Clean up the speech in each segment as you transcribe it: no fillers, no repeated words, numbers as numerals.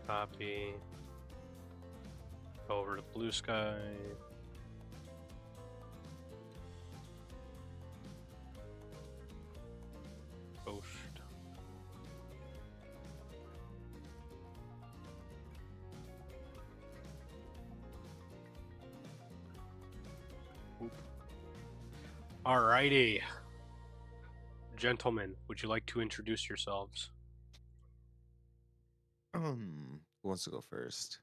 Copy. Go over to blue sky. Ghost. Oop. Alrighty. Gentlemen, would you like to introduce yourselves? Who wants to go first?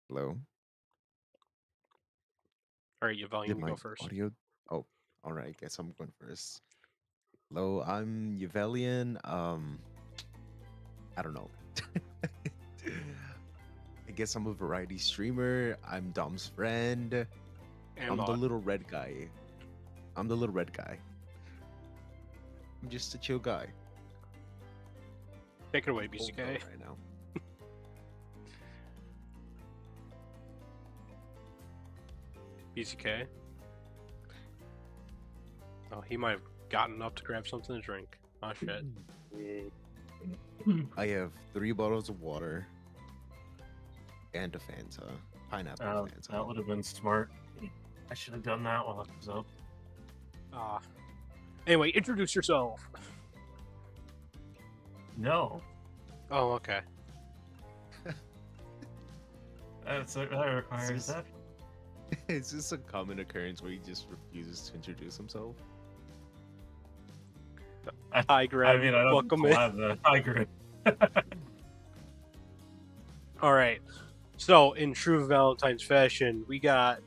Hello? Alright, Yvonne, Did you my go first. audio? Oh, all right. Guess I'm going first. Hello, I'm Yvelian. I don't know. I guess I'm a variety streamer. I'm Dom's friend. And I'm the Maud. little red guy. I'm the little red guy. I'm just a chill guy. Take it away, Cold BCK. though right now. BCK. Oh, he might have gotten up to grab something to drink. Oh shit. I have 3 bottles of water and a Fanta. Pineapple Fanta. That would have been smart. I should have done that while I was up. Anyway, introduce yourself. No, Oh, okay. that requires that. Is this a common occurrence where he just refuses to introduce himself? Hi, Greg. I mean, I don't Welcome in. have the tiger. Alright. So, in true Valentine's fashion, we got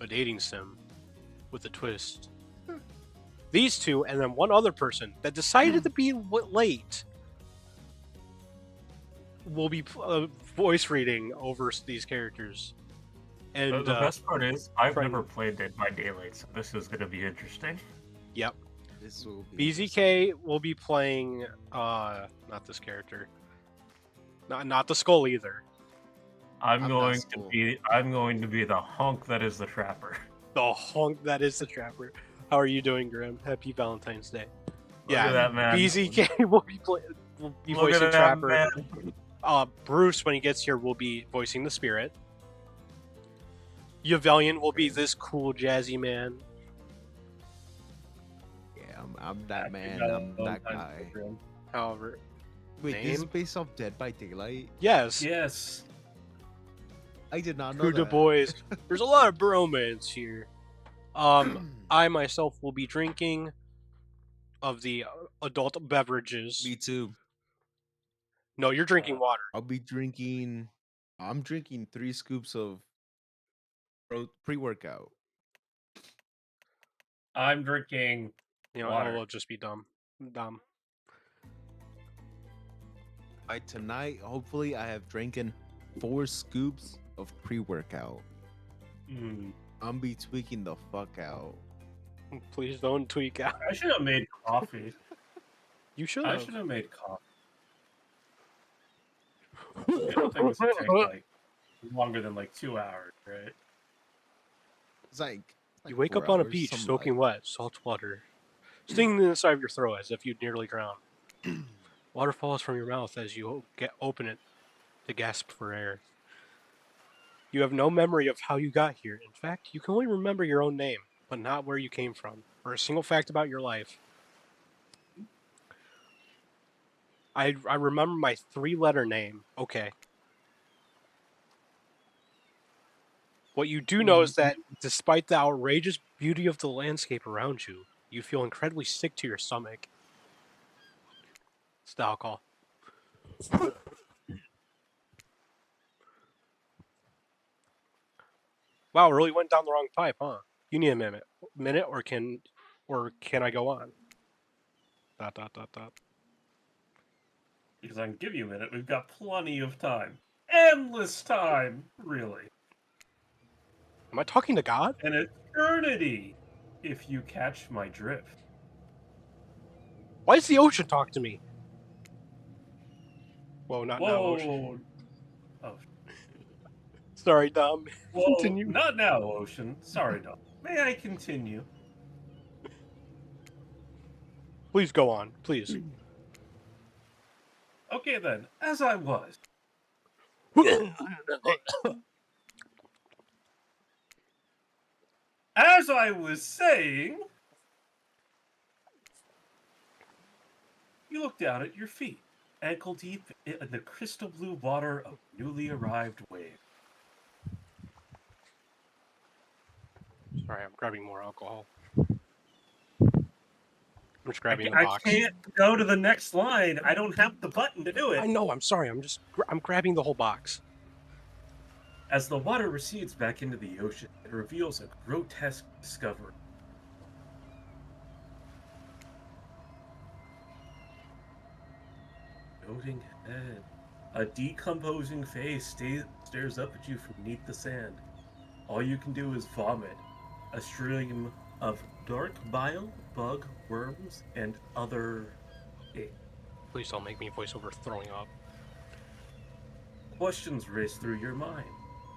a dating sim with a twist. These two, and then one other person that decided to be late will be voice reading over these characters. And The best part is, I've friend- never played Dead by Daylight, so this is going to be interesting. Yep. This will be BZK will be playing not this character. Not the skull either. I'm going not cool. to be the hunk that is the trapper. The hunk that is the trapper. How are you doing, Grim? Happy Valentine's Day. Look at that man. BZK will be Look voicing at that Trapper. man. Bruce, when he gets here, will be voicing the Spirit. Yvelian will be this cool jazzy man. Yeah, I'm that man. Happy I'm that Valentine's guy. Day. However, Wait, this is Name? based off Dead by Daylight? yes, Yes. I did not know Who that. the boys. There's a lot of bromance here. I myself will be drinking of the adult beverages. Me too. No, you're drinking water. I'll be drinking. I'm drinking 3 scoops of pre-workout. I'm drinking You know, water. I will just be dumb. Dumb. By tonight, hopefully, I have drinking 4 scoops of pre-workout. I'm be tweaking the fuck out. Please don't tweak out. I should have made coffee. You should I have. should have made coffee. I don't think this would take like longer than like 2 hours, right? It's like You wake up 4 on a hours, beach, something soaking like- wet, salt water, stinging the inside of your throat as if you'd nearly drown. Water falls from your mouth as you open it to gasp for air. You have no memory of how you got here. In fact, you can only remember your own name, but not where you came from, or a single fact about your life. I remember my 3-letter name. Okay. What you do know is that despite the outrageous beauty of the landscape around you, you feel incredibly sick to your stomach. It's the alcohol. Wow, really went down the wrong pipe, huh? You need a minute, or can I go on? ... Because I can give you a minute. We've got plenty of time. Endless time, really. Am I talking to God? An eternity, if you catch my drift. Why does the ocean talk to me? Whoa, not now, Whoa. ocean. Oh, Sorry, Dom. whoa. Continue. Not now, Ocean. Sorry, Dom. May I continue? Please go on, please. Okay then, as I was. As I was saying, you look down at your feet, ankle deep in the crystal blue water of newly arrived wave. Sorry, I'm grabbing more alcohol. I'm just grabbing the I box. can't go to the next line. I don't have the button to do it. I know. I'm sorry. I'm grabbing the whole box. As the water recedes back into the ocean, it reveals a grotesque discovery. Floating head. A decomposing face stares up at you from beneath the sand. All you can do is vomit. A stream of dark bile, bug, worms, and other Please don't make me voice over throwing up. questions race through your mind.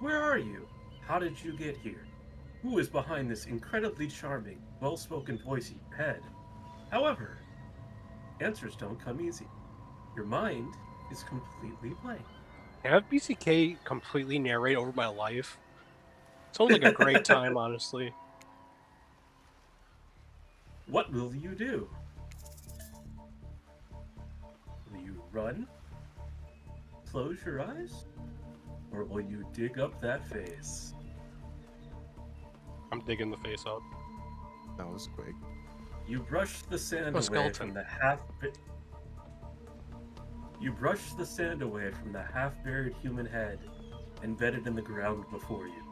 Where are you? How did you get here? Who is behind this incredibly charming, well-spoken voice in your head? However, answers don't come easy. Your mind is completely blank. Have BCK completely narrate over my life? Sounds like a great time, honestly. What will you do? Will you run? Close your eyes? Or will you dig up that face? I'm digging the face up. That was quick. You brush the sand A away skeleton. from the You brush the sand away from the half-buried human head embedded in the ground before you.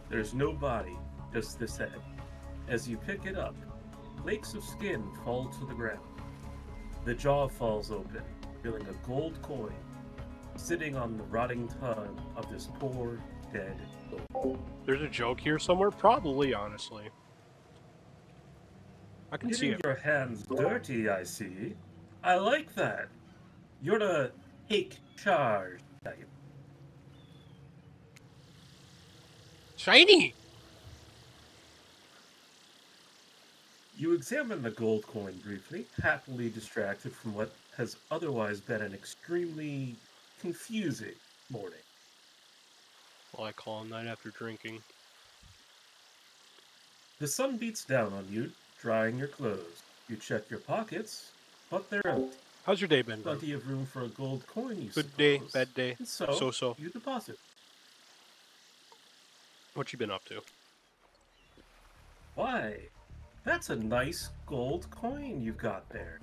There's no body, just this head. As you pick it up, flakes of skin fall to the ground. The jaw falls open, revealing a gold coin sitting on the rotting tongue of this poor, dead soul. There's a joke here somewhere? Probably, honestly. I can see Getting it. your hands dirty, I see. I like that. You're the take charge type. Shiny! You examine the gold coin briefly, happily distracted from what has otherwise been an extremely confusing morning. Well, I call him night after drinking. The sun beats down on you, drying your clothes. You check your pockets, but they're empty. How's your day been, bro? Plenty of room for a gold coin, you Good day, suppose. bad day, And so, so. you deposit. What you been up to? Why? That's a nice gold coin you've got there.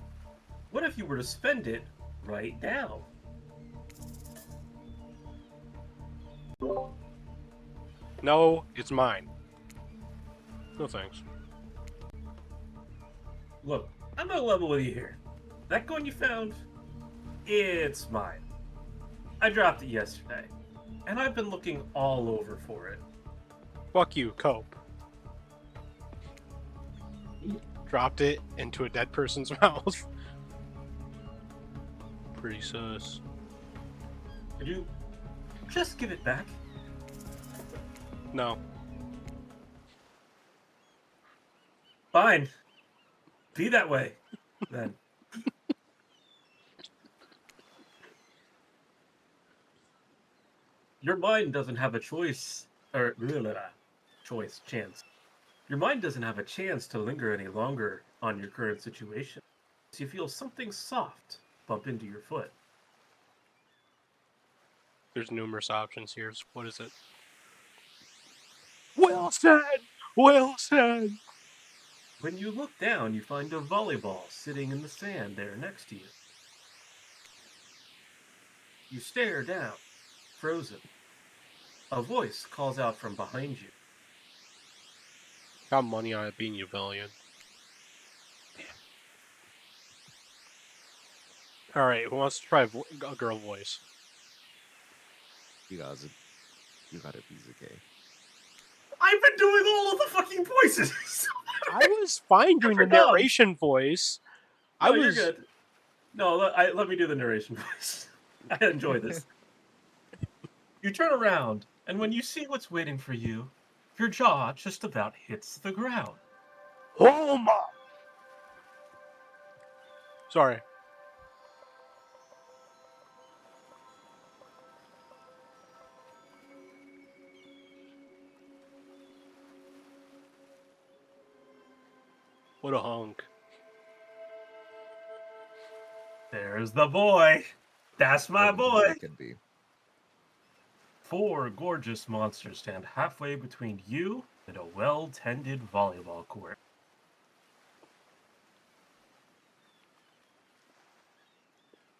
What if you were to spend it right now? No, it's mine. No thanks. Look, I'm gonna level with you here. That coin you found, it's mine. I dropped it yesterday, and I've been looking all over for it. Fuck you, cope. Dropped it into a dead person's mouth. Pretty sus. Could you just give it back? No. Fine. Be that way, then. Your mind doesn't have a choice, or chance. Your mind doesn't have a chance to linger any longer on your current situation. So you feel something soft bump into your foot. There's numerous options here. What is it? Well said! Well said! When you look down, you find a volleyball sitting in the sand there next to you. You stare down, frozen. A voice calls out from behind you. Got money on it being you, Valiant. Alright, who wants to try a girl voice? You got it, BZK. I've been doing all of the fucking voices! I was fine doing the narration voice. No, you're good. No, let me do the narration voice. I enjoy this. You turn around, and when you see what's waiting for you, your jaw just about hits the ground. Homa! Sorry. What a hunk. There's the boy. That's my Whatever the boy. boy could be. 4 gorgeous monsters stand halfway between you and a well-tended volleyball court.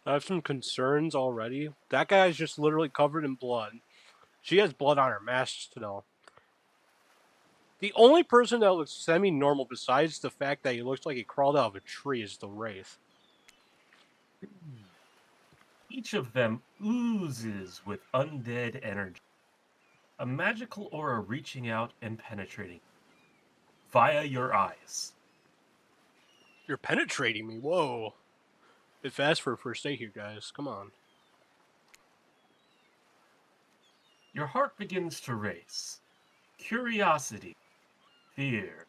I have some concerns already. That guy's just literally covered in blood. She has blood on her mask still. The only person that looks semi-normal besides the fact that he looks like he crawled out of a tree is the Wraith. Each of them oozes with undead energy. A magical aura reaching out and penetrating via your eyes. You're penetrating me, whoa. Bit fast for a first date here, guys. Come on. Your heart begins to race. Curiosity, fear,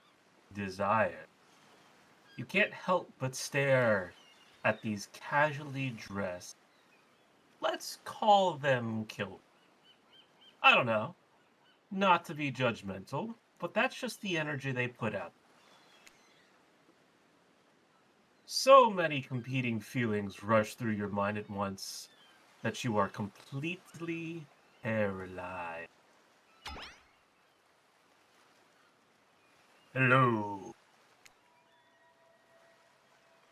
desire. You can't help but stare at these casually dressed, let's call them killers. I don't know. Not to be judgmental, but that's just the energy they put out. So many competing feelings rush through your mind at once that you are completely paralyzed. Hello.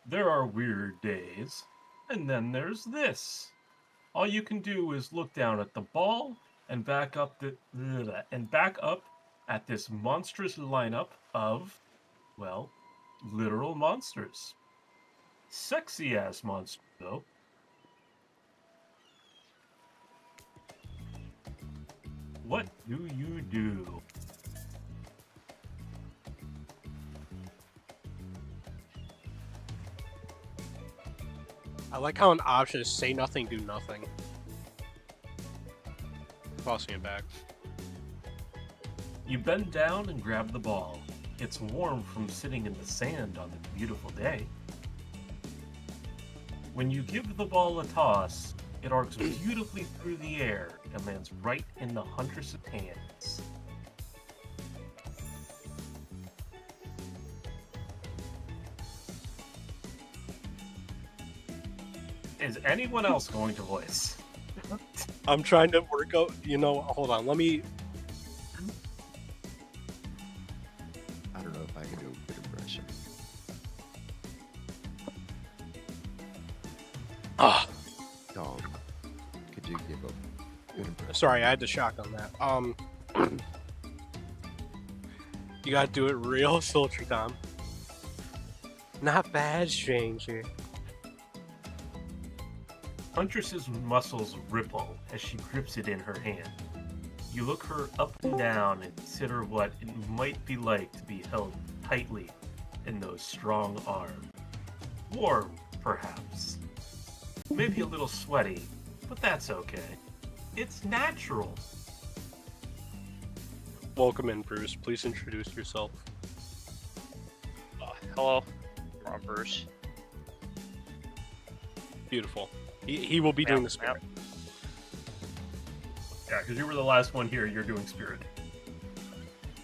There are weird days, and then there's this. All you can do is look down at the ball and back up at this monstrous lineup of, well, literal monsters. Sexy ass monster, though. What do you do? I like how an option is say nothing, do nothing. Tossing it back. You bend down and grab the ball. It's warm from sitting in the sand on a beautiful day. When you give the ball a toss, it arcs beautifully through the air and lands right in the huntress's hands. Is anyone else going to voice? I'm trying to work out, hold on, let me... I don't know if I can do a good impression. Ah, Dog, could you give a good impression? sorry, I had to shock on that. You gotta do it real sultry, Tom. Not bad, stranger. Huntress's muscles ripple as she grips it in her hand. You look her up and down and consider what it might be like to be held tightly in those strong arms. Warm, perhaps. Maybe a little sweaty, but that's okay. It's natural. Welcome in, Bruce. Please introduce yourself. Hello, I'm Bruce. Beautiful. He will be doing the spirit. Yeah, because you were the last one here. You're doing spirit.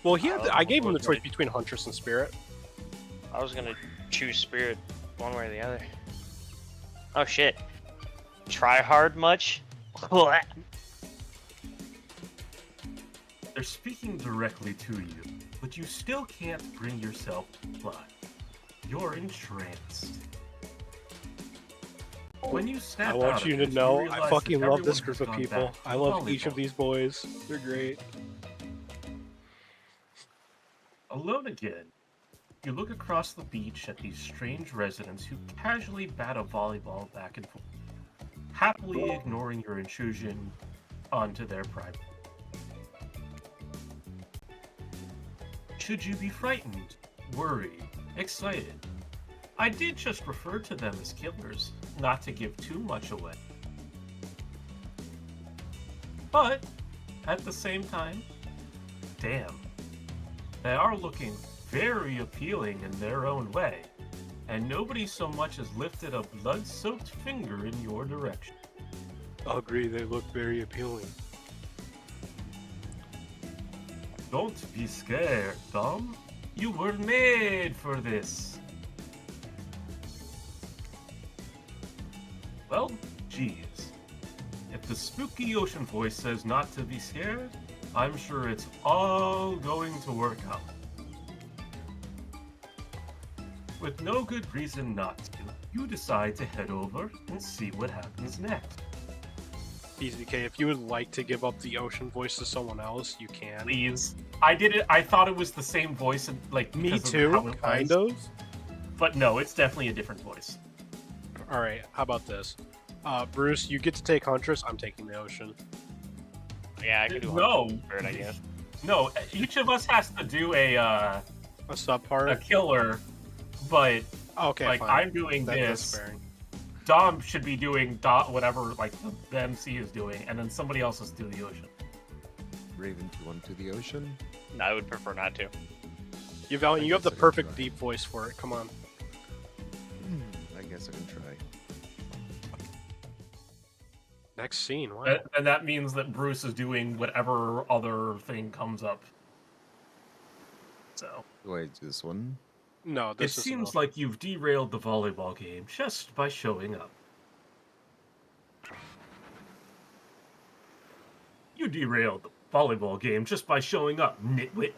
Well, I gave him the choice between Huntress and Spirit. I was gonna choose spirit one way or the other. Oh shit. Try hard much? They're speaking directly to you, but you still can't bring yourself to fly. You're entranced. When you snap I want out you of to it, know realize I fucking that love this everyone group has of gone people. back to I love each of volleyball. these boys. They're great. Alone again, you look across the beach at these strange residents who casually bat a volleyball back and forth, happily ignoring your intrusion onto their private. Should you be frightened, worried, excited? I did just refer to them as killers, not to give too much away. But, at the same time, damn, they are looking very appealing in their own way, and nobody so much as lifted a blood-soaked finger in your direction. I'll agree, they look very appealing. Don't be scared, Tom. You were made for this. Well, geez. If the spooky ocean voice says not to be scared, I'm sure it's all going to work out. With no good reason not to, you decide to head over and see what happens next. BZK, if you would like to give up the ocean voice to someone else, you can. Please. I did it. I thought it was the same voice, like Me because of too, how it kind was. of. But no, it's definitely a different voice. Alright, how about this? Bruce, you get to take Huntress, I'm taking the ocean. Yeah, I can do No. Bird, I guess. No, each of us has to do a subpart? killer, but Okay, like fine. I'm doing That's this. fair. Dom should be doing whatever like the MC is doing, and then somebody else is doing the ocean. Raven, do you want to do the ocean? No, I would prefer not to. You, Valiant, you have the guess I can perfect try. deep voice for it, come on. I guess I can try. Next scene, wow. And that means that Bruce is doing whatever other thing comes up. So Do I do this one? No, it this is seems like you've derailed the volleyball game just by showing up. You derailed the volleyball game just by showing up, nitwit.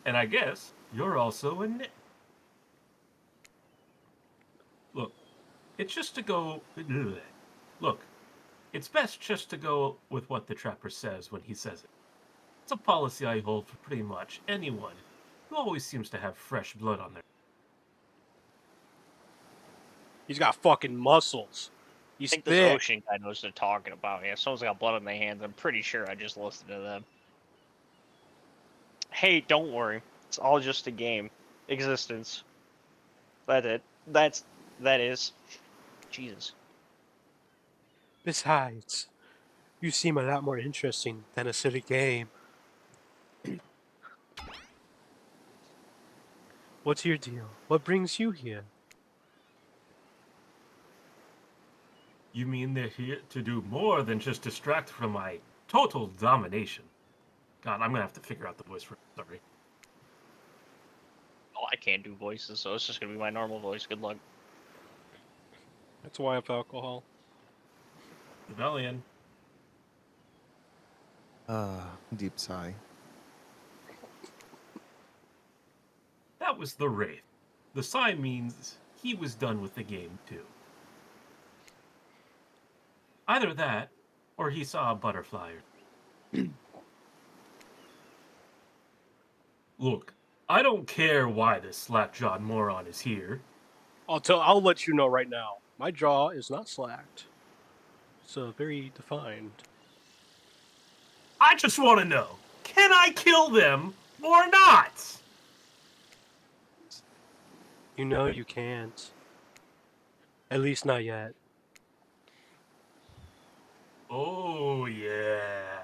And I guess you're also a nit. Look, it's just to go. Look, it's best just to go with what the trapper says when he says it. It's a policy I hold for pretty much anyone who always seems to have fresh blood on their. He's got fucking muscles. I He's think this thick. ocean guy knows what they're talking about. Yeah, if someone's got blood on their hands, I'm pretty sure I just listened to them. Hey, don't worry. It's all just a game. Existence. That's it. That is. Jesus. Besides, you seem a lot more interesting than a silly game. What's your deal? What brings you here? You mean they're here to do more than just distract from my total domination? God, I'm gonna have to figure out the voice for. Sorry. Oh, I can't do voices, so it's just gonna be my normal voice. Good luck. That's why I have alcohol. Rebellion. Deep sigh. That was the Wraith. The sign means he was done with the game too. Either that, or he saw a butterfly. Look, I don't care why this slackjawed moron is here. I'll let you know right now. My jaw is not slacked. It's very defined. I just want to know, can I kill them or not? You know you can't. At least not yet. Oh, yeah.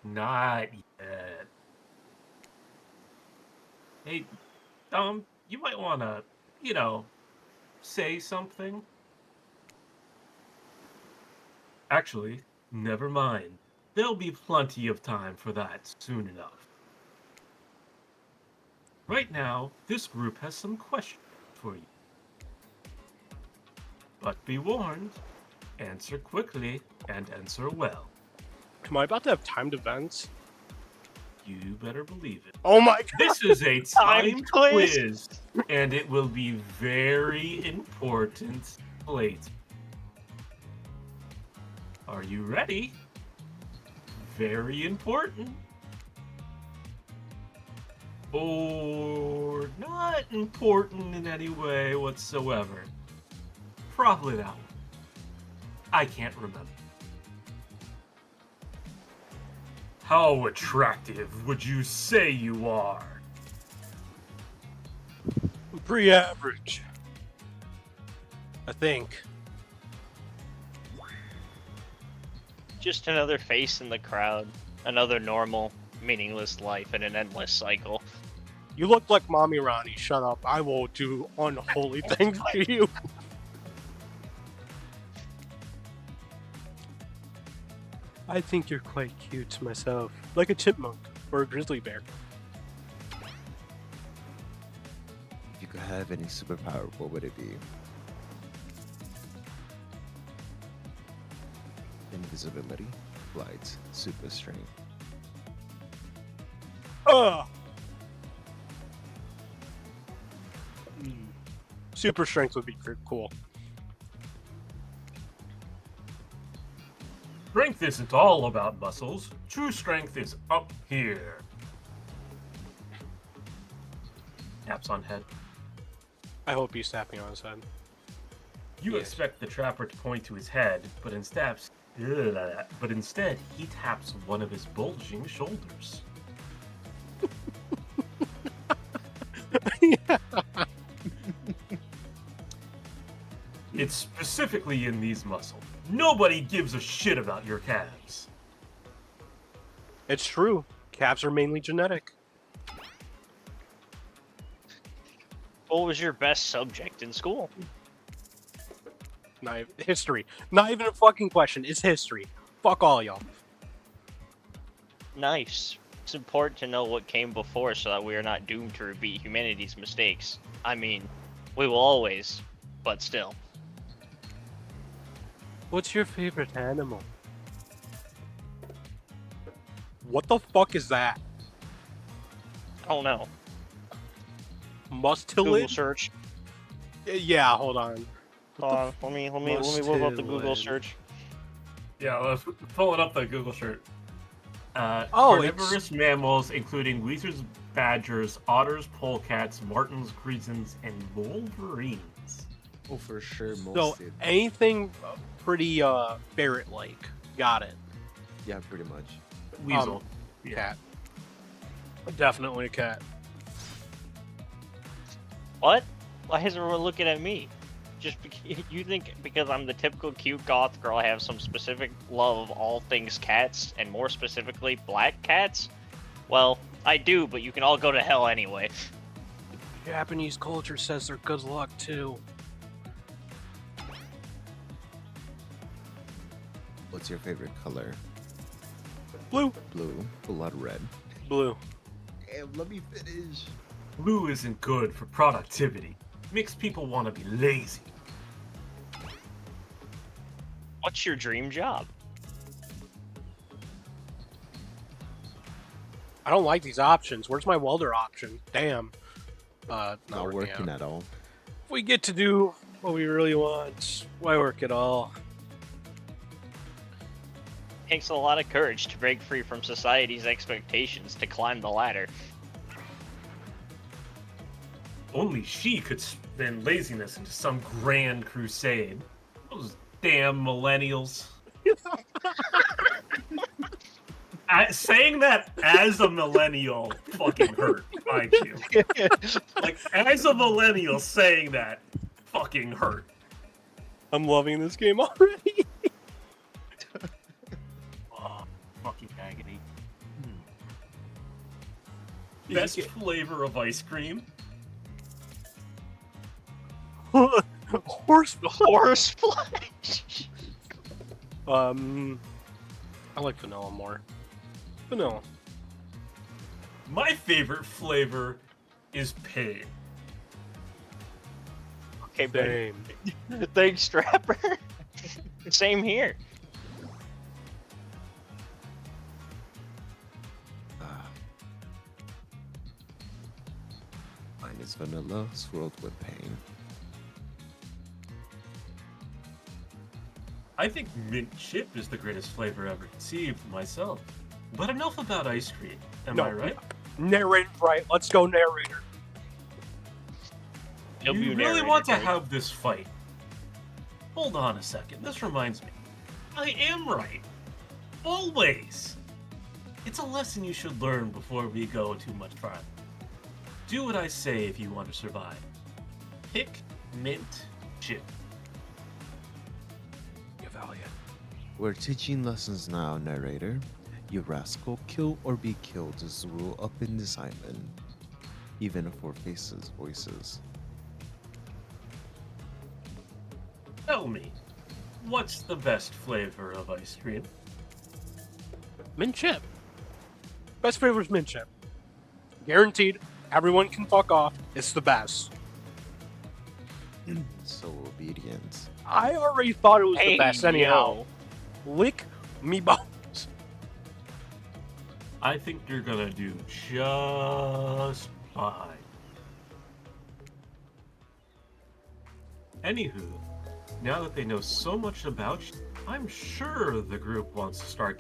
Not yet. Hey, you might want to, say something. Actually, never mind. There'll be plenty of time for that soon enough. Right now, this group has some questions for you. But be warned, answer quickly and answer well. Am I about to have timed events? You better believe it. Oh my god! This is a timed Timed quiz. quiz, and it will be very important later. Are you ready? Very important. Or not important in any way whatsoever. Probably that one. I can't remember. How attractive would you say you are? Pretty average. I think. Just another face in the crowd. Another normal meaningless life and an endless cycle. You look like Mommy Ronnie. Shut up. I will do unholy things to you. I think you're quite cute myself. Like a chipmunk or a grizzly bear. If you could have any superpower, what would it be? Invisibility, flight, super strength. Ugh! Super strength would be cool. Strength isn't all about muscles. True strength is up here. Taps on head. I hope he's tapping on his head. You Yes. expect the trapper to point to his head, but instead he taps one of his bulging shoulders. It's specifically in these muscles. Nobody gives a shit about your calves. It's true. Calves are mainly genetic. What was your best subject in school? History. Not even a fucking question. It's history. Fuck all y'all. Nice. It's important to know what came before so that we are not doomed to repeat humanity's mistakes. I mean, we will always, but still. What's your favorite animal? What the fuck is that? I don't know. Google Mustelid? search. Yeah, hold on. Let me whip up the Google Mustelid. search. Yeah, pulling up the Google shirt. Oh, Carnivorous mammals, including weasels, badgers, otters, polecats, martens, grisons, and wolverines. Oh, for sure, So most. anything pretty ferret-like. Got it. Yeah, pretty much. Weasel. Cat. Definitely a cat. What? Why is everyone looking at me? Just you think because I'm the typical cute goth girl, I have some specific love of all things cats, and more specifically, black cats? Well, I do, but you can all go to hell anyway. Japanese culture says they're good luck too. What's your favorite color? Blue. Blue. Blood red. Blue. Damn, let me finish. Blue isn't good for productivity. Makes people want to be lazy. What's your dream job? I don't like these options. Where's my welder option? Damn. Not Not working working out. at all. If we get to do what we really want, why work at all? Takes a lot of courage to break free from society's expectations to climb the ladder. Only she could spin laziness into some grand crusade. Those damn millennials. Saying that as a millennial fucking hurt, mind you. Like, as a millennial saying that fucking hurt. I'm loving this game already. Oh, fucking agony. Best flavor of ice cream? Horse. Horse flesh. I like vanilla more. Vanilla. My favorite flavor is pain. Okay, but Same. thanks, Strapper. Same here. Mine is vanilla swirled with pain. I think mint chip is the greatest flavor ever conceived myself. But enough about ice cream. Am No. I right? Narrator, right? Let's go, narrator. You really want to have this fight? Hold on a second. This reminds me. I am right. Always. It's a lesson you should learn before we go too much farther. Do what I say if you want to survive. Pick mint chip. You're valiant. We're teaching lessons now, narrator. You rascal, kill or be killed is the rule up in this island, even for faces, voices. Tell me, what's the best flavor of ice cream? Mint chip. Best flavor is mint chip. Guaranteed. Everyone can fuck off. It's the best. So obedient. I already thought it was Hey, the best anyhow. yo. Lick me bones. I think you're gonna do just fine. Anywho, now that they know so much about you, I'm sure the group wants you to start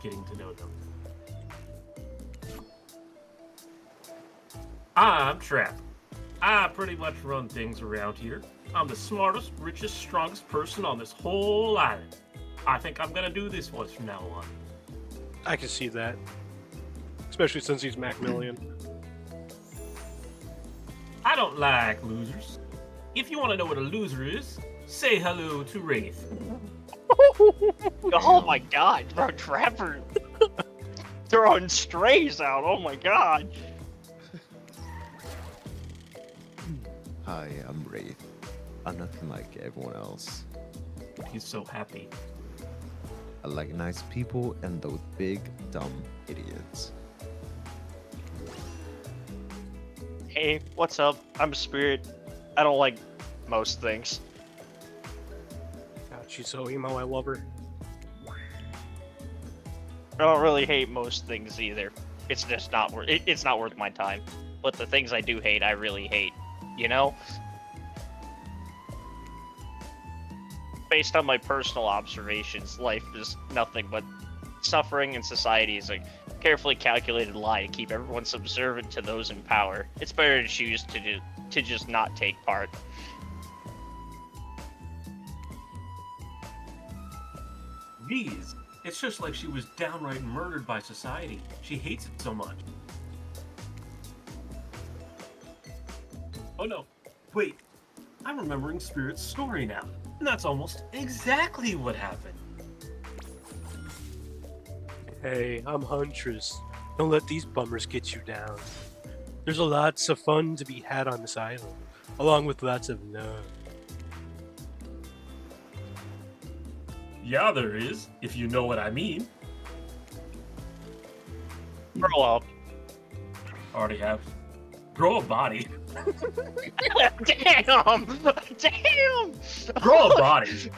getting to know them. I'm Trap. I pretty much run things around here. I'm the smartest, richest, strongest person on this whole island. I think I'm gonna do this voice from now on. I can see that. Especially since he's Macmillian. I don't like losers. If you want to know what a loser is, say hello to Wraith. Oh my god, bro, Trapper throwing strays out. Oh my god. Hi, I'm Wraith. I'm nothing like everyone else. He's so happy. I like nice people and those big, dumb idiots. Hey, what's up? I'm a spirit. I don't like most things. God, she's so emo. I love her. I don't really hate most things either. It's just not worth. It's not worth my time. But the things I do hate, I really hate. You know. Based on my personal observations, life is nothing but suffering, and society is a carefully calculated lie to keep everyone subservient to those in power. It's better to choose to just not take part. Jeez, it's just like she was downright murdered by society. She hates it so much. Oh no, wait, I'm remembering Spirit's story now. And that's almost exactly what happened. Hey, I'm Huntress. Don't let these bummers get you down. There's lots of fun to be had on this island, along with lots of love. Yeah, there is, if you know what I mean. Grow up. Already have. Grow a body. Damn! Damn! Grow a body.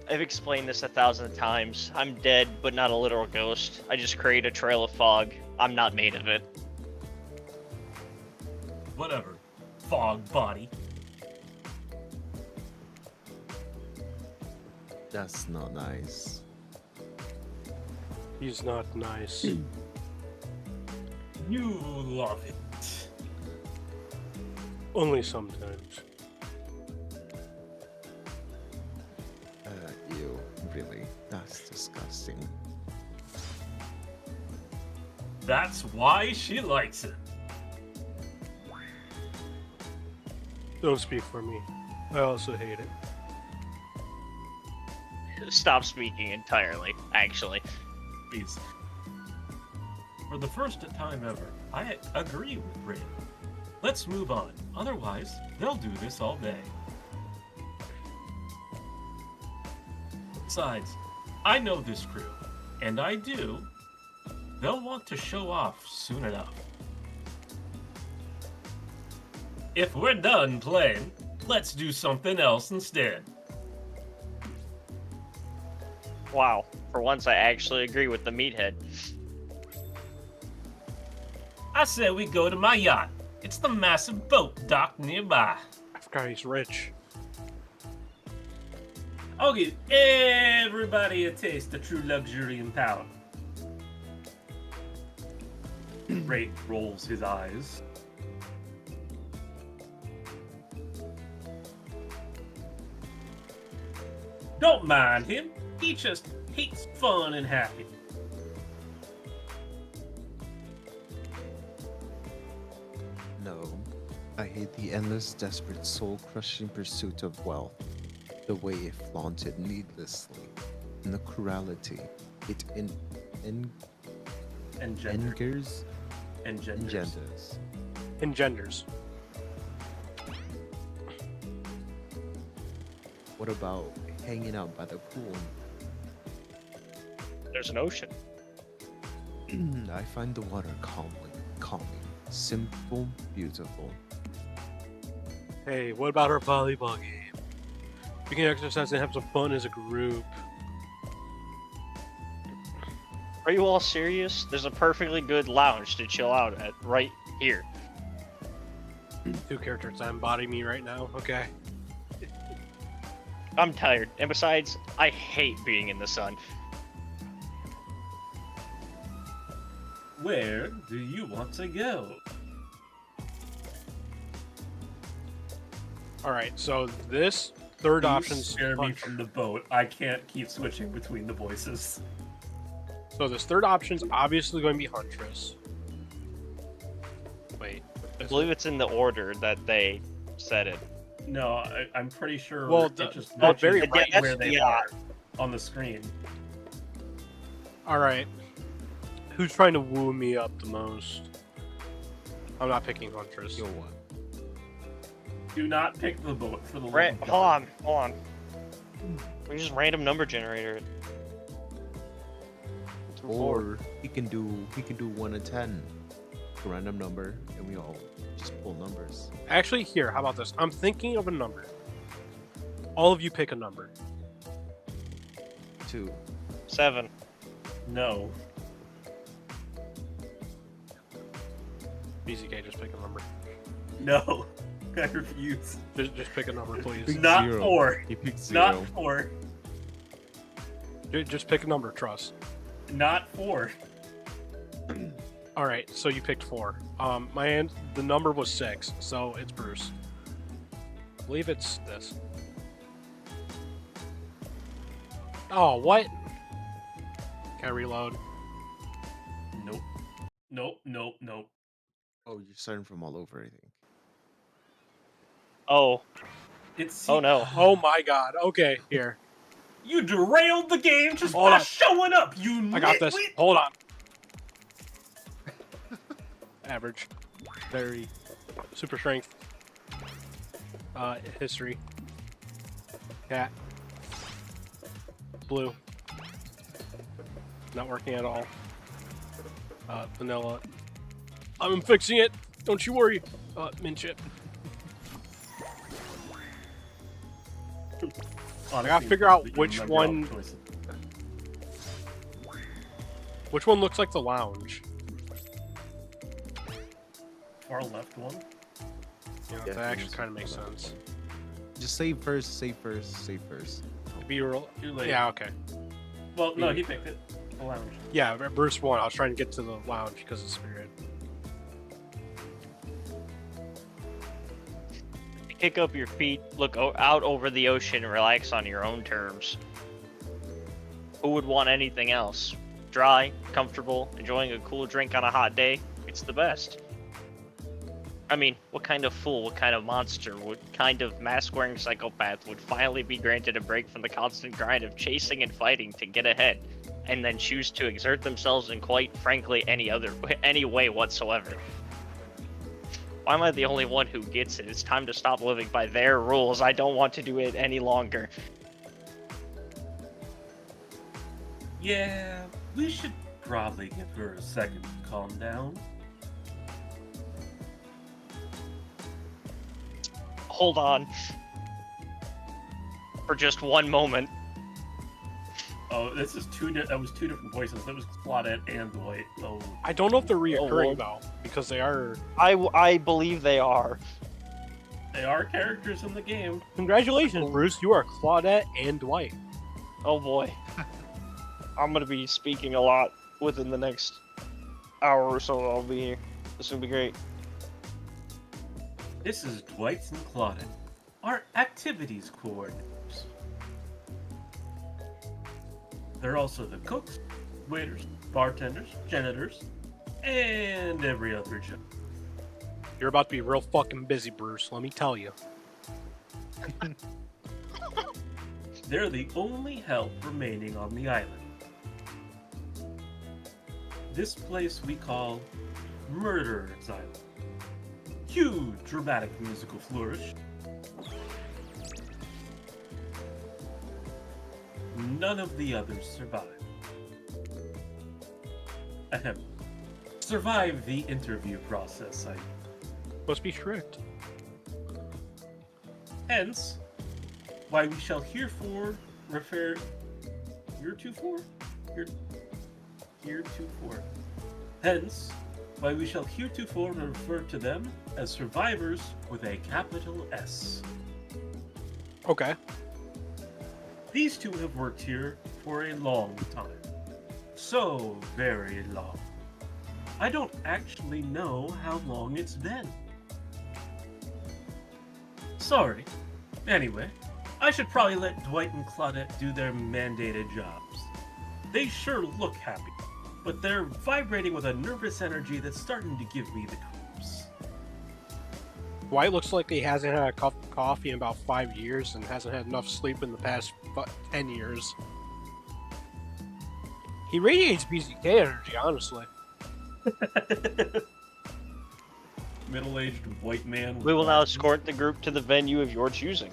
I've explained this 1,000 times. I'm dead, but not a literal ghost. I just create a trail of fog. I'm not made of it. Whatever. Fog body. That's not nice. He's not nice. You love it. Only sometimes. Ew, really? That's disgusting. That's why she likes it. Don't speak for me. I also hate it. Stop speaking entirely, actually. Please. For the first time ever, I agree with Ray. Let's move on. Otherwise, they'll do this all day. Besides, I know this crew, and I do. They'll want to show off soon enough. If we're done playing, let's do something else instead. Wow, for once I actually agree with the meathead. I say we go to my yacht. It's the massive boat docked nearby. I forgot he's rich. I'll give everybody a taste of true luxury and power. Ray rolls his eyes. Don't mind him. He just hates fun and happy. No, I hate the endless, desperate, soul-crushing pursuit of wealth. The way it flaunted needlessly. naturality. It Engenders. engenders. Engenders. What about hanging out by the pool? There's an ocean. I find the water calming, simple, beautiful. Hey, what about our volleyball game? We can exercise and have some fun as a group. Are you all serious? There's a perfectly good lounge to chill out at right here. 2 characters that embody me right now, okay? I'm tired, and besides, I hate being in the sun. Where do you want to go? Alright, so this third You option's scare me punch. from the boat. I can't keep switching between the voices. So this third option's obviously going to be Huntress. Wait. I believe it's in the order that they said it. No, I'm pretty sure Well, it just well, mentions very right right. where they Yeah. are on the screen. Alright. Who's trying to woo me up the most? I'm not picking Huntress. Yo, what? Do not pick the boat for the love of Hold God. on. We just random number generator. Or he can do 1 to 10, a random number, and we all just pull numbers. Actually, here, how about this? I'm thinking of a number. All of you pick a number. 2. 7. No. BZK, just pick a number. No. I refuse. Just pick a number, please. Not 0. 4. He picked 0. Not 4. Just pick a number, trust. Not 4. Alright, so you picked 4. The number was 6, so it's Bruce. I believe it's this. Oh, what? Can I reload? Nope. Nope. Oh, you're starting from all over, I think. Oh. It's Oh no. Oh my god. Okay, here. You derailed the game just Hold by on. showing up. You I got this. nitwit. Hold on. Average. Very. Super strength. History. Cat. Blue. Not working at all. Vanilla. I'm fixing it. Don't you worry. Mint chip. Honestly, gotta figure out you which remember all the one- choices. Which one looks like the lounge? Far left one. Yeah, Yeah, that actually it's kind of makes the lounge. sense. Just save first. Be real. Too late. Yeah, okay. Well, no, he picked it. The lounge. Yeah, Bruce won. I was trying to get to the lounge because of Spirit. Kick up your feet, look out over the ocean, and relax on your own terms. Who would want anything else? Dry, comfortable, enjoying a cool drink on a hot day. It's the best. I mean, what kind of fool, what kind of monster, what kind of mask-wearing psychopath would finally be granted a break from the constant grind of chasing and fighting to get ahead, and then choose to exert themselves in quite frankly any way whatsoever? Why am I the only one who gets it? It's time to stop living by their rules. I don't want to do it any longer. Yeah, we should probably give her a second to calm down. Hold on. For just one moment. Oh, this is that was 2 different voices. That was Claudette and Dwight. Oh, I don't know if they're reoccurring well. though, because they are. I believe they are. they are characters in the game. Congratulations, Bruce. You are Claudette and Dwight. Oh boy. I'm gonna be speaking a lot within the next hour or so. I'll be here. This will be great. This is Dwight and Claudette, our activities coordinators. They're also the cooks, waiters, bartenders, janitors, and every other job. You're about to be real fucking busy, Bruce. Let me tell you. They're the only help remaining on the island. This place we call Murderer's Island. Huge dramatic musical flourish. None of the others survive. Ahem. Survive the interview process, Must be strict. Hence, why we shall heretofore refer heretofore? Heretofore. Hence, why we shall heretofore refer to them as survivors with a capital S. Okay. These two have worked here for a long time. So very long. I don't actually know how long it's been. Sorry. Anyway, I should probably let Dwight and Claudette do their mandated jobs. They sure look happy, but they're vibrating with a nervous energy that's starting to give me the creeps. Dwight looks like he hasn't had a cup of coffee in about 5 years and hasn't had enough sleep in the past 10 years. He radiates BZK energy, honestly. Middle-aged white man. We will now escort the group to the venue of your choosing.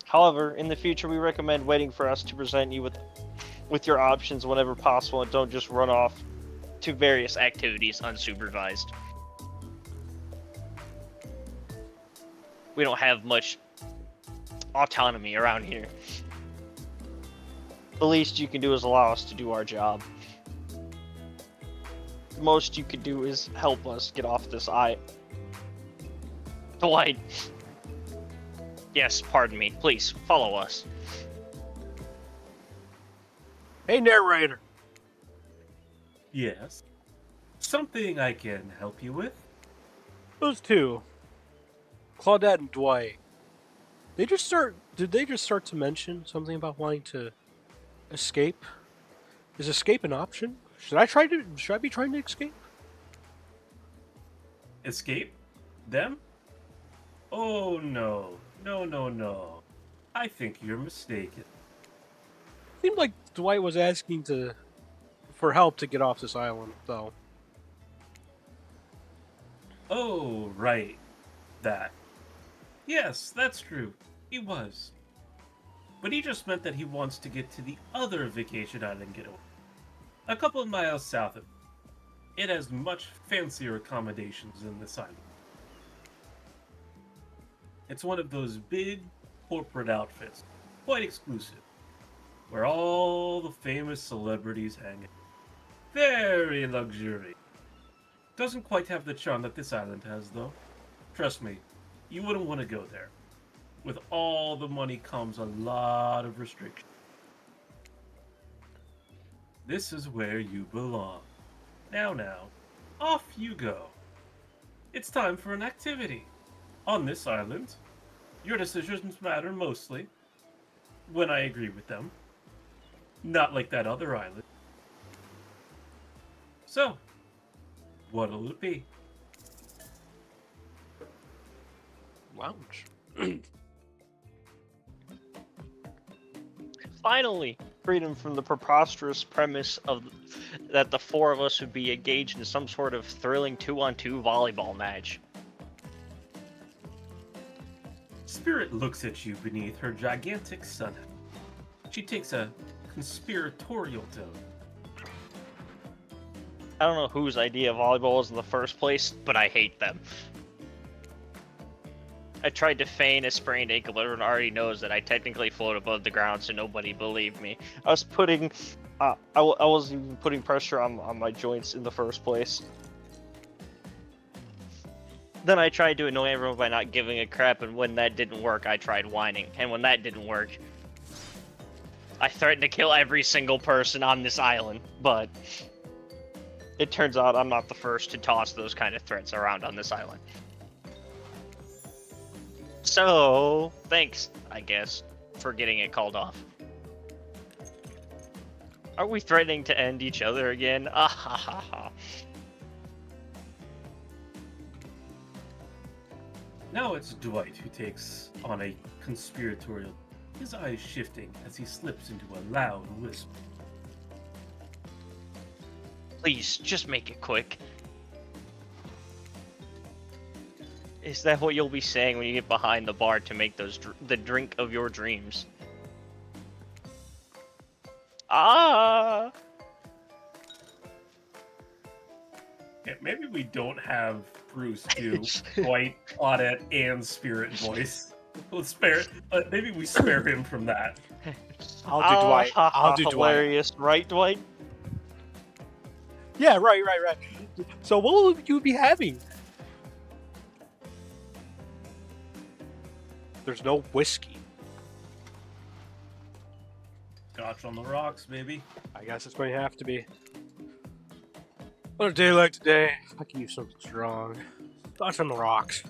However, in the future, we recommend waiting for us to present you with your options whenever possible, and don't just run off to various activities unsupervised. We don't have much autonomy around here. The least you can do is allow us to do our job. The most you could do is help us get off this Dwight. Yes, pardon me. Please, follow us. Hey, narrator. Yes. Something I can help you with? Those two, Claudette and Dwight, did they just start to mention something about wanting to escape? Is escape an option? Should I be trying to escape? Escape? Them? Oh no. No. I think you're mistaken. Seemed like Dwight was asking for help to get off this island, though. Oh, right. That. Yes, that's true. He was. But he just meant that he wants to get to the other vacation island getaway. A couple of miles south of it. It has much fancier accommodations than this island. It's one of those big corporate outfits, quite exclusive, where all the famous celebrities hang out. Very luxurious. Doesn't quite have the charm that this island has, though. Trust me, you wouldn't want to go there. With all the money comes a lot of restrictions. This is where you belong. Now, off you go. It's time for an activity. On this island, your decisions matter mostly when I agree with them. Not like that other island. So, what'll it be? Lounge. Finally, freedom from the preposterous premise of that the four of us would be engaged in some sort of thrilling 2-on-2 volleyball match. Spirit looks at you beneath her gigantic sun hat. She takes a conspiratorial tone. I don't know whose idea volleyball was in the first place, but I hate them. I tried to feign a sprained ankle, but everyone already knows that I technically float above the ground, so nobody believed me. I was I wasn't even putting pressure on my joints in the first place. Then I tried to annoy everyone by not giving a crap, and when that didn't work, I tried whining. And when that didn't work, I threatened to kill every single person on this island, but it turns out I'm not the first to toss those kind of threats around on this island. So, thanks, I guess, for getting it called off. Are we threatening to end each other again? Ah ha ha ha. Now it's Dwight who takes on a conspiratorial, his eyes shifting as he slips into a loud whisper. Please, just make it quick. Is that what you'll be saying when you get behind the bar to make the drink of your dreams? Ah! Yeah, maybe we don't have Bruce do Dwight, Claudette, and Spirit voice. Let's spare. Maybe we spare him from that. I'll do Dwight. I'll do Dwight. Hilarious, right, Dwight? Yeah, right. So what will you be having? There's no whiskey. Scotch on the rocks, maybe. I guess it's going to have to be. On a day like today, I can use something strong. Scotch on the rocks.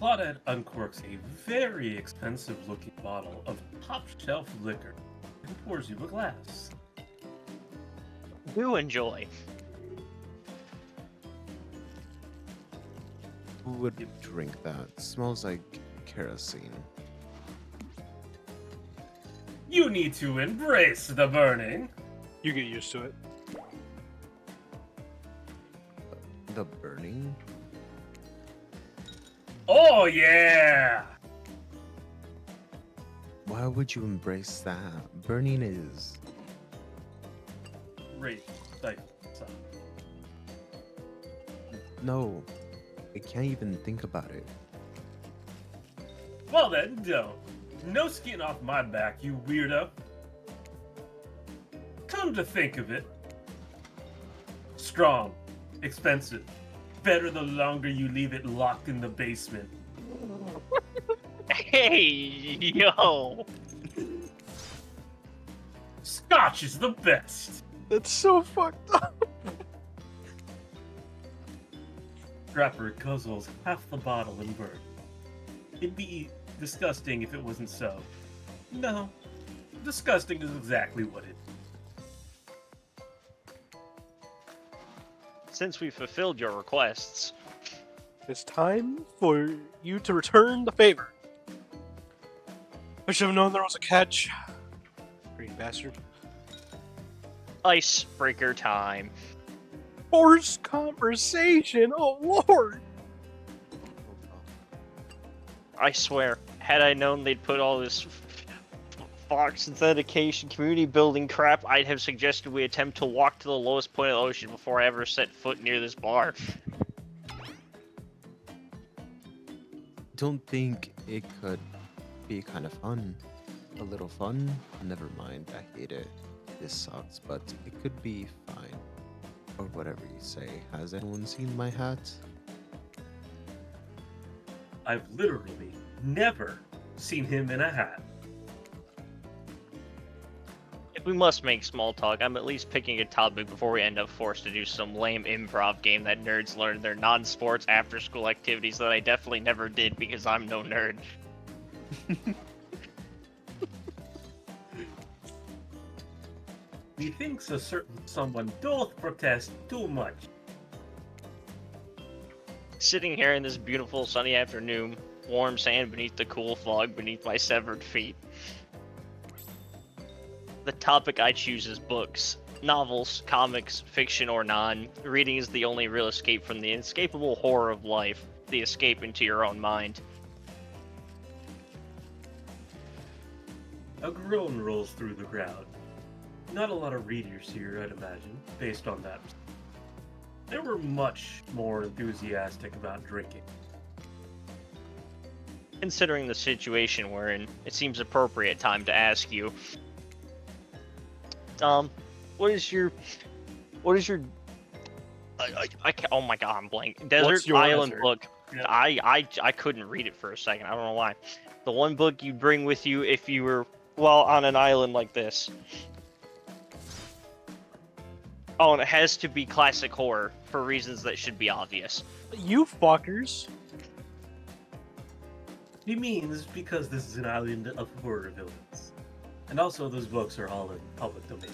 Claudette uncorks a very expensive-looking bottle of top-shelf liquor and pours you a glass. Do enjoy. Who would drink that? Smells like kerosene. You need to embrace the burning. You get used to it. The burning? Oh yeah! Why would you embrace that? Burning is... Great. Like, so. No. I can't even think about it. Well then, don't. No skin off my back, you weirdo. Come to think of it. Strong. Expensive. Better the longer you leave it locked in the basement. Hey, yo! Scotch is the best. That's so fucked up. Trapper guzzles half the bottle and burns. It'd be disgusting if it wasn't so. No, disgusting is exactly what it is. Since we fulfilled your requests, It's time for you to return the favor. I should have known there was a catch. Greedy bastard. icebreaker time. Forced conversation, oh lord! I swear, had I known they'd put all this Fox authentication community building crap, I'd have suggested we attempt to walk to the lowest point of the ocean before I ever set foot near this bar. Don't think it could be kind of fun. A little fun? Never mind, I hate it. This sucks, but it could be fine. Or whatever you say. Has anyone seen my hat? I've literally never seen him in a hat. If we must make small talk, I'm at least picking a topic before we end up forced to do some lame improv game that nerds learn in their non-sports after-school activities that I definitely never did because I'm no nerd. Methinks a certain someone doth protest too much. Sitting here in this beautiful sunny afternoon, warm sand beneath the cool fog beneath my severed feet. The topic I choose is books. Novels, comics, fiction or non. Reading is the only real escape from the inescapable horror of life, the escape into your own mind. A groan rolls through the crowd. Not a lot of readers here, I'd imagine, based on that. They were much more enthusiastic about drinking. Considering the situation we're in, it seems appropriate time to ask you. What is your I can't, oh my god, I'm blank. Desert your Island answer? book. Yeah. I couldn't read it for a second. I don't know why. The one book you'd bring with you if you were, well, on an island like this. Oh, and it has to be classic horror for reasons that should be obvious. You fuckers. He means because this is an island of horror villains. And also those books are all in public domain.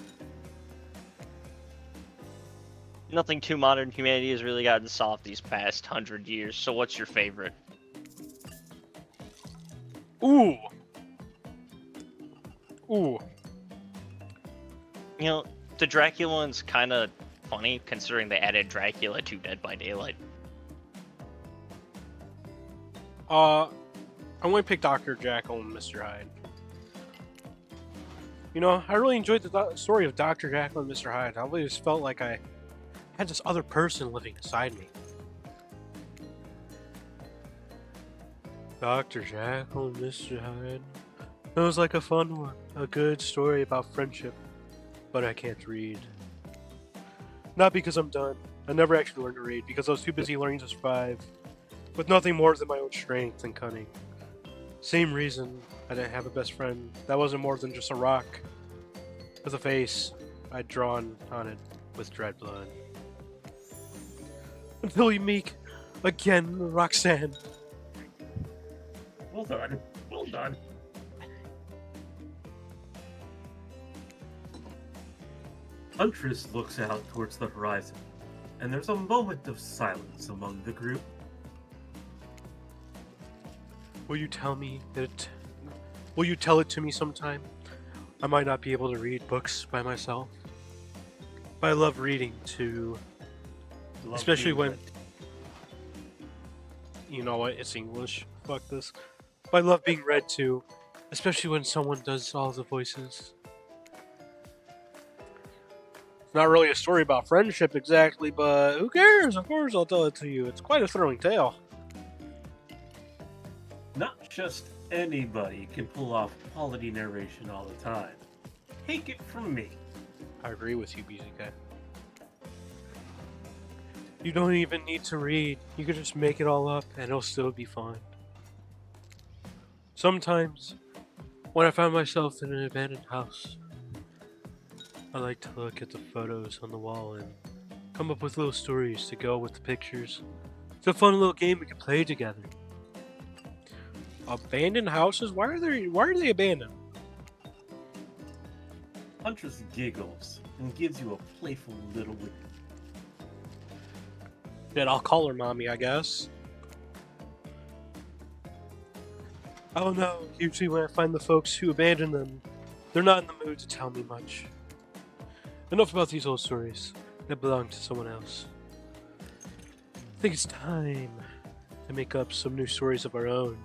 Nothing too modern. Humanity has really gotten soft these past 100 years. So what's your favorite? Ooh. Ooh. You know, the Dracula one's kind of funny considering they added Dracula to Dead by Daylight. I'm going to pick Dr. Jekyll and Mr. Hyde. You know, I really enjoyed the story of Dr. Jekyll and Mr. Hyde. I always felt like I had this other person living inside me. Dr. Jekyll and Mr. Hyde. It was like a fun one. A good story about friendship. But I can't read. Not because I'm done. I never actually learned to read because I was too busy learning to survive. With nothing more than my own strength and cunning. Same reason I didn't have a best friend. That wasn't more than just a rock. With a face I'd drawn on it with dried blood. Until you meet again, Roxanne. Well done. Well done. Huntress looks out towards the horizon, and there's a moment of silence among the group. Will you tell me that? Will you tell it to me sometime? I might not be able to read books by myself, but I love reading too. Love Especially being when- read. You know what? It's English. Fuck this. But I love being read to, especially when someone does all the voices. It's not really a story about friendship exactly, but who cares? Of course I'll tell it to you. It's quite a thrilling tale. Not just anybody can pull off quality narration all the time. Take it from me. I agree with you, BZK. You don't even need to read. You can just make it all up and it'll still be fun. Sometimes, when I find myself in an abandoned house, I like to look at the photos on the wall and come up with little stories to go with the pictures. It's a fun little game we can play together. Abandoned houses? Why are they abandoned? Huntress giggles and gives you a playful little wink. Shit, I'll call her mommy, I guess. Oh no, usually when I find the folks who abandon them, they're not in the mood to tell me much. Enough about these old stories that belong to someone else. I think it's time to make up some new stories of our own.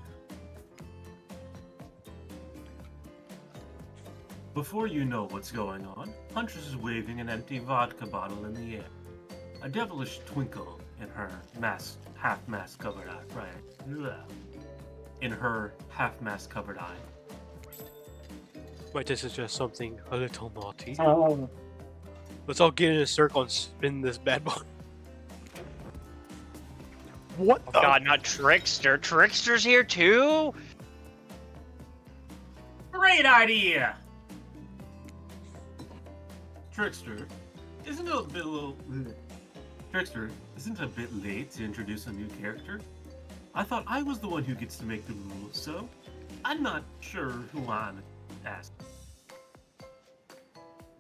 Before you know what's going on, Huntress is waving an empty vodka bottle in the air. A devilish twinkle in her half-mask covered eye. Right. Ugh. In her half-mask covered eye. Might I suggest something a little naughty? Oh. Let's all get in a circle and spin this bad boy. What the? God, not Trickster. Trickster's here too? Great idea! Trickster, isn't it a bit Trickster, isn't it a bit late to introduce a new character? I thought I was the one who gets to make the rules, so I'm not sure who I'm asking.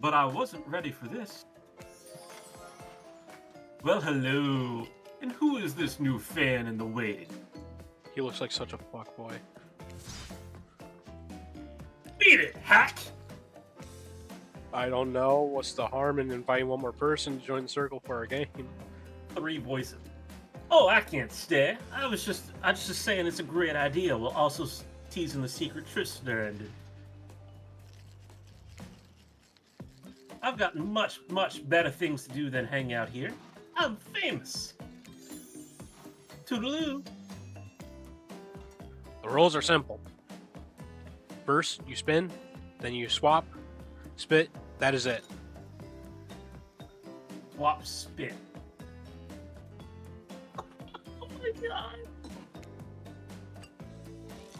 But I wasn't ready for this. Well, hello. And who is this new fan in the waiting? He looks like such a fuckboy. Beat it, hack! I don't know. What's the harm in inviting one more person to join the circle for our game? 3 voices. Oh, I can't stay. I was just saying it's a great idea while also teasing the secret Trickster ended. I've got much, much better things to do than hang out here. I'm famous. Toodaloo. The rules are simple. First, you spin, then you swap, spit, that is it. Swap spit. Oh my god.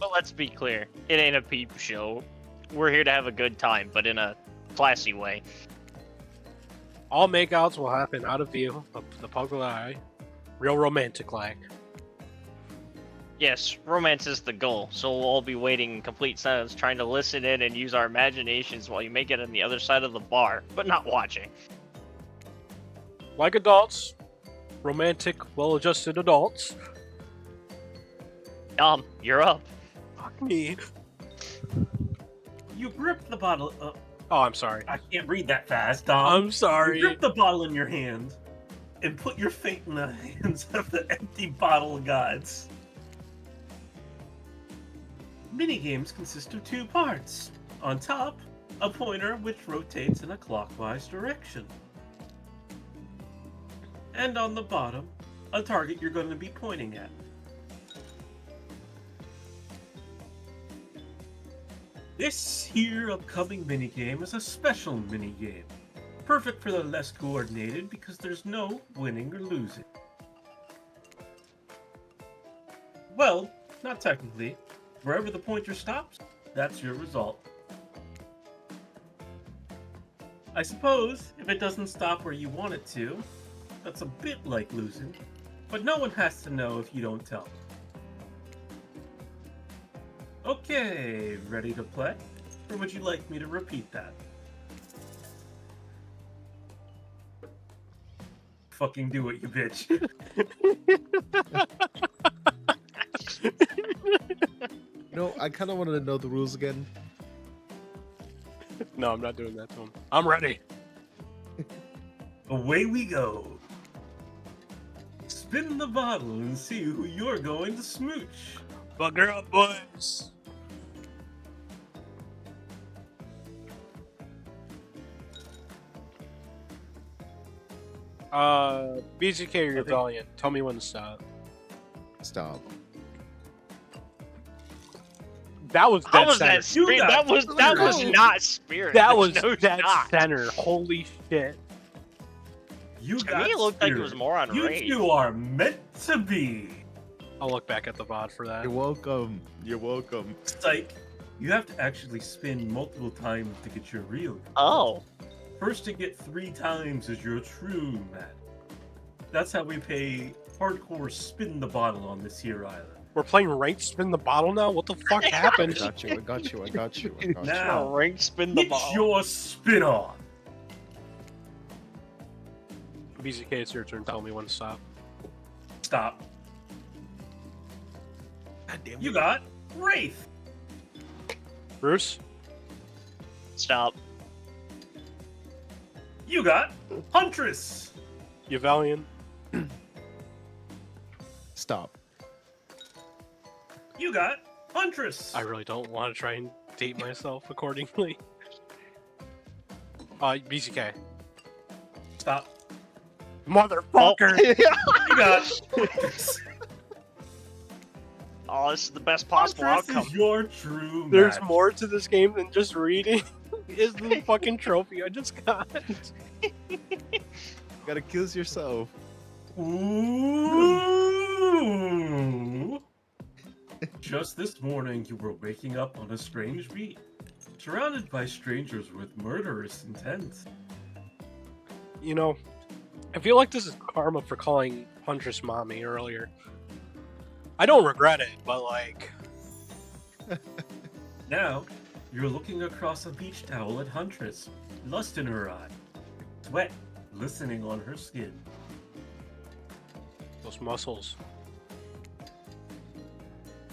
But let's be clear, it ain't a peep show. We're here to have a good time, but in a classy way. All makeouts will happen out of view of the public eye. Real romantic like. Yes, romance is the goal, so we'll all be waiting in complete silence, trying to listen in and use our imaginations while you make it on the other side of the bar, but not watching. Like adults, romantic, well-adjusted adults. You're up. Fuck me. You grip the bottle. Oh, I'm sorry. I can't read that fast, Dom. I'm sorry. You grip the bottle in your hand and put your fate in the hands of the empty bottle gods. Minigames consist of 2 parts. On top, a pointer which rotates in a clockwise direction. And on the bottom, a target you're going to be pointing at. This here upcoming minigame is a special minigame. Perfect for the less coordinated because there's no winning or losing. Well, not technically. Wherever the pointer stops, that's your result. I suppose if it doesn't stop where you want it to, that's a bit like losing, but no one has to know if you don't tell them. Okay, ready to play? Or would you like me to repeat that? Fucking do it, you bitch. No, I kind of wanted to know the rules again. No, I'm not doing that to him. I'm ready. Away we go. Spin the bottle and see who you're going to smooch. Bugger up, boys. BGK or Rebellion. Tell me when to stop. Stop. That was How dead was center. that spirit? got That was through. not spirit. That There's was no dead shot. center. Holy shit. You To got me, it looked like it spirit. was more on You rage. two are meant to be. I'll look back at the VOD for that. You're welcome. You're welcome. Psych. You have to actually spin multiple times to get your real. Oh. First to get 3 times is your true man. That's how we pay hardcore spin the bottle on this here island. We're playing ranked spin the bottle now? What the fuck I happened? got you. I got you. I got you. I got you. Now, Rank spin the get ball. your spin on. BZK, it's your turn. Tell me when to stop. Stop. God damn You it. got Wraith. Bruce? Stop. You got Huntress. Yvalian? Stop. You got Huntress. I really don't want to try and date myself accordingly. BZK. Stop. Motherfucker! You got Oh, this is the best possible Huntress outcome. is your true There's match. more to this game than just reading. Is the fucking trophy I just got. Gotta kill yourself. Ooh. Just this morning, you were waking up on a strange beat, surrounded by strangers with murderous intent. You know, I feel like this is karma for calling Huntress mommy earlier. I don't regret it, but like, Now, you're looking across a beach towel at Huntress, lust in her eye, sweat glistening on her skin. those muscles.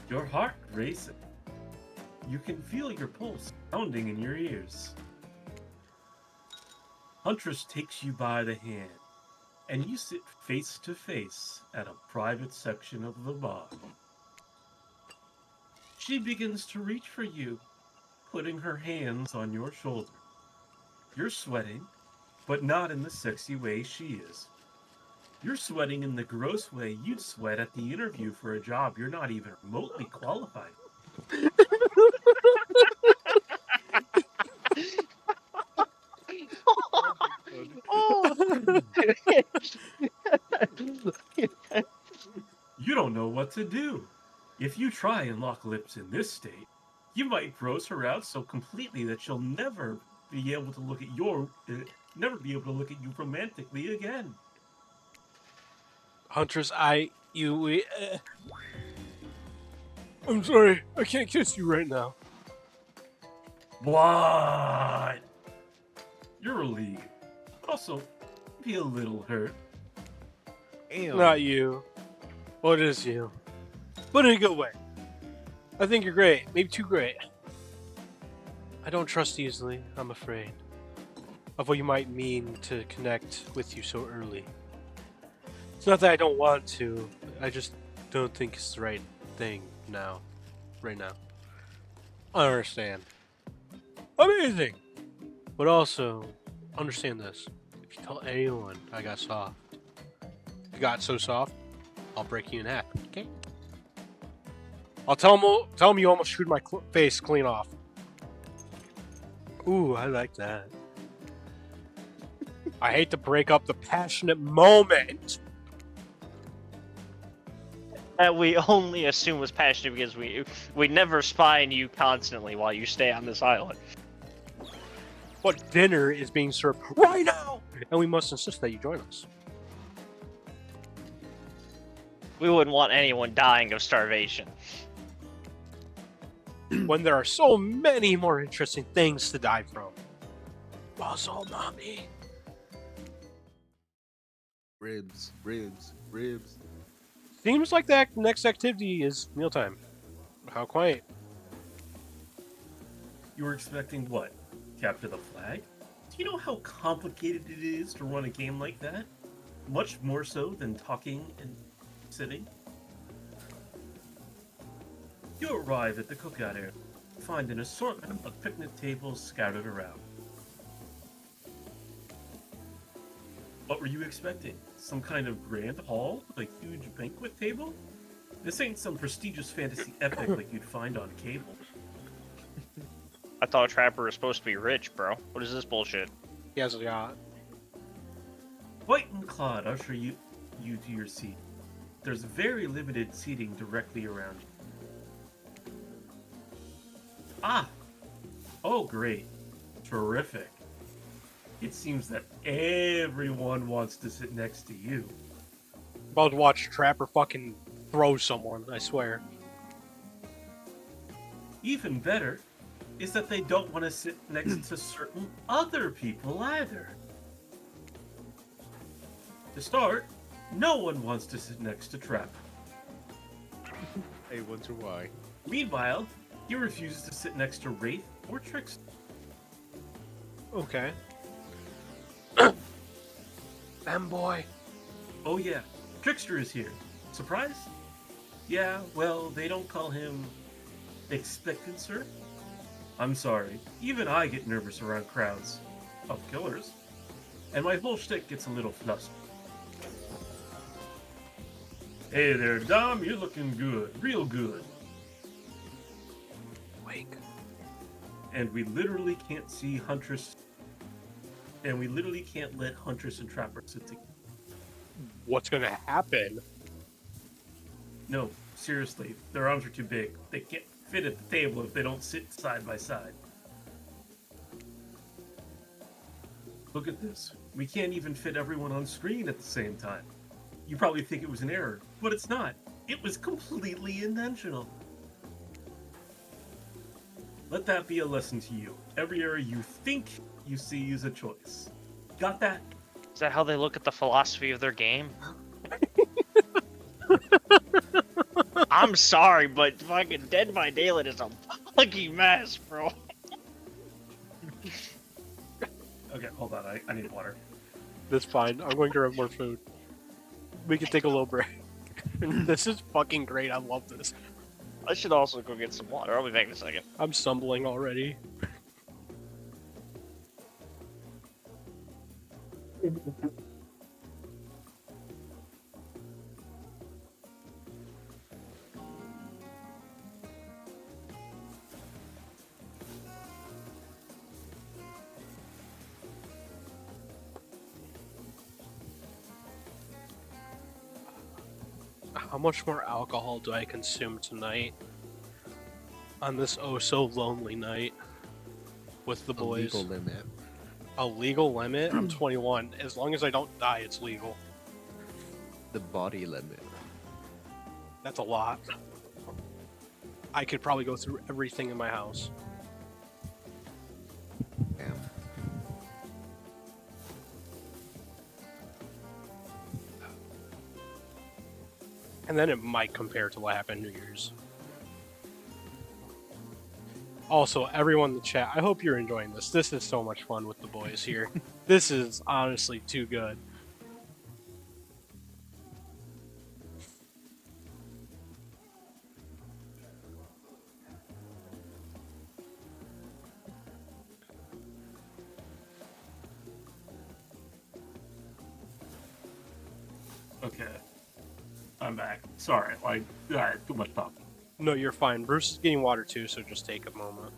Your heart racing. You can feel your pulse pounding in your ears. Huntress takes you by the hand, and you sit face to face at a private section of the bar. She begins to reach for you, putting her hands on your shoulder. You're sweating, but not in the sexy way she is. You're sweating in the gross way you'd sweat at the interview for a job you're not even remotely qualified for. Oh. You don't know what to do. If you try and lock lips in this state, you might gross her out so completely that she'll never be able to look at you romantically again. Huntress, I'm sorry, I can't kiss you right now. What? You're relieved. Also, be a little hurt. Damn. Not you. Well, it is you. But in a good way. I think you're great. Maybe too great. I don't trust easily, I'm afraid, of what you might mean to connect with you so early. It's not that I don't want to, I just don't think it's the right thing now. Right now. I understand. Amazing! But also, understand this. If you tell anyone I got soft, I got so soft, I'll break you in half, okay? I'll tell them you almost chewed my face clean off. Ooh, I like that. I hate to break up the passionate moment. That we only assume was passionate because we never spy on you constantly while you stay on this island. But dinner is being served right now, and we must insist that you join us. We wouldn't want anyone dying of starvation. When there are so many more interesting things to die from. Puzzle, mommy. Ribs, ribs, ribs. Seems like the next activity is mealtime. How quaint. You were expecting what? Capture the flag? Do you know how complicated it is to run a game like that? Much more so than talking and sitting. You arrive at the cookout area, find an assortment of picnic tables scattered around. What were you expecting? Some kind of grand hall with a huge banquet table? This ain't some prestigious fantasy epic like you'd find on cable. I thought Trapper was supposed to be rich, bro. What is this bullshit? He has a yacht. White and Claude usher you to your seat. There's very limited seating directly around you. Ah! Oh, great. Terrific. It seems that everyone wants to sit next to you. About to watch Trapper fucking throw someone, I swear. Even better is that they don't want to sit next to certain other people either. To start, no one wants to sit next to Trapper. I wonder why. Meanwhile, he refuses to sit next to Wraith or Trickster. Okay. Femboy. Oh yeah, Trickster is here. Surprise? Yeah, well, they don't call him Expectancer. I'm sorry, even I get nervous around crowds of killers, and my whole shtick gets a little flustered. Hey there, Dom, you're looking good, real good. Wake. And we literally can't see Huntress, and we literally can't let Huntress and Trapper sit together. What's gonna happen? No, seriously, their arms are too big. They can't fit at the table if they don't sit side by side. Look at this. We can't even fit everyone on screen at the same time. You probably think it was an error, but it's not. It was completely intentional. Let that be a lesson to you. Every error you think you see is a choice. Got that? Is that how they look at the philosophy of their game? I'm sorry, but fucking Dead by Daylight is a fucking mess, bro. Okay, hold on. I need water. That's fine. I'm going to grab more food. We can take a little break. This is fucking great. I love this. I should also go get some water. I'll be back in a second. I'm stumbling already. How much more alcohol do I consume tonight? On this oh so lonely night with the A boys. legal limit. A legal limit? I'm 21. As long as I don't die, it's legal. The body limit. That's a lot. I could probably go through everything in my house. Damn. And then it might compare to what happened New Year's. Also, everyone in the chat, I hope you're enjoying this. This is so much fun with the boys here. This is honestly too good. Okay. I'm back. Sorry, too much talking. No, you're fine. Bruce is getting water too, so just take a moment.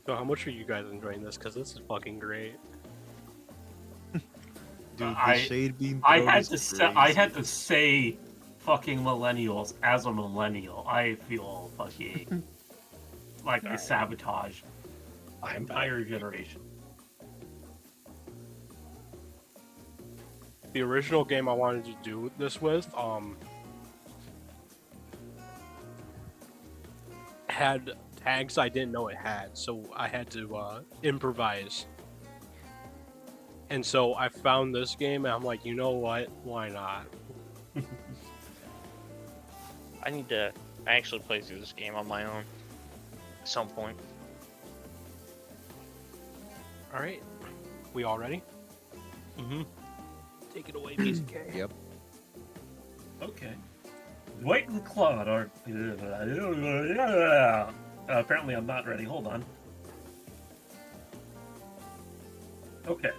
So how much are you guys enjoying this? Because this is fucking great. Dude, the I- shade beam I throw had is to say, I crazy. had to say, fucking millennials as a millennial. I feel fucking like I sabotaged my entire generation. The original game I wanted to do this with, had tags I didn't know it had, so I had to improvise. And so I found this game, and I'm like, you know what? Why not? I need to actually play through this game on my own at some point. All right, we all ready? Mm-hmm. Take it away, BZK. Yep. Okay. Dwight and Claude are. Apparently, I'm not ready. Hold on. Okay.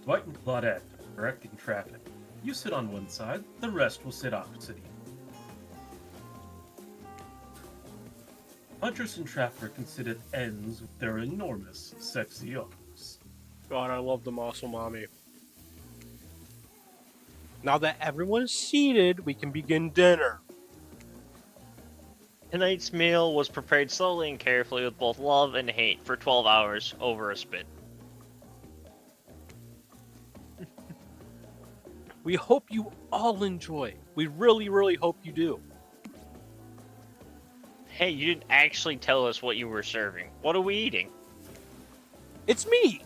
Dwight and Claudette are directing traffic. You sit on one side, the rest will sit opposite you. Hunters and traffic are considered ends with their enormous, sexy arms. God, I love the muscle mommy. Now that everyone's seated, we can begin dinner. Tonight's meal was prepared slowly and carefully with both love and hate for 12 hours over a spit. We hope you all enjoy. We really, really hope you do. Hey, you didn't actually tell us what you were serving. What are we eating? It's me.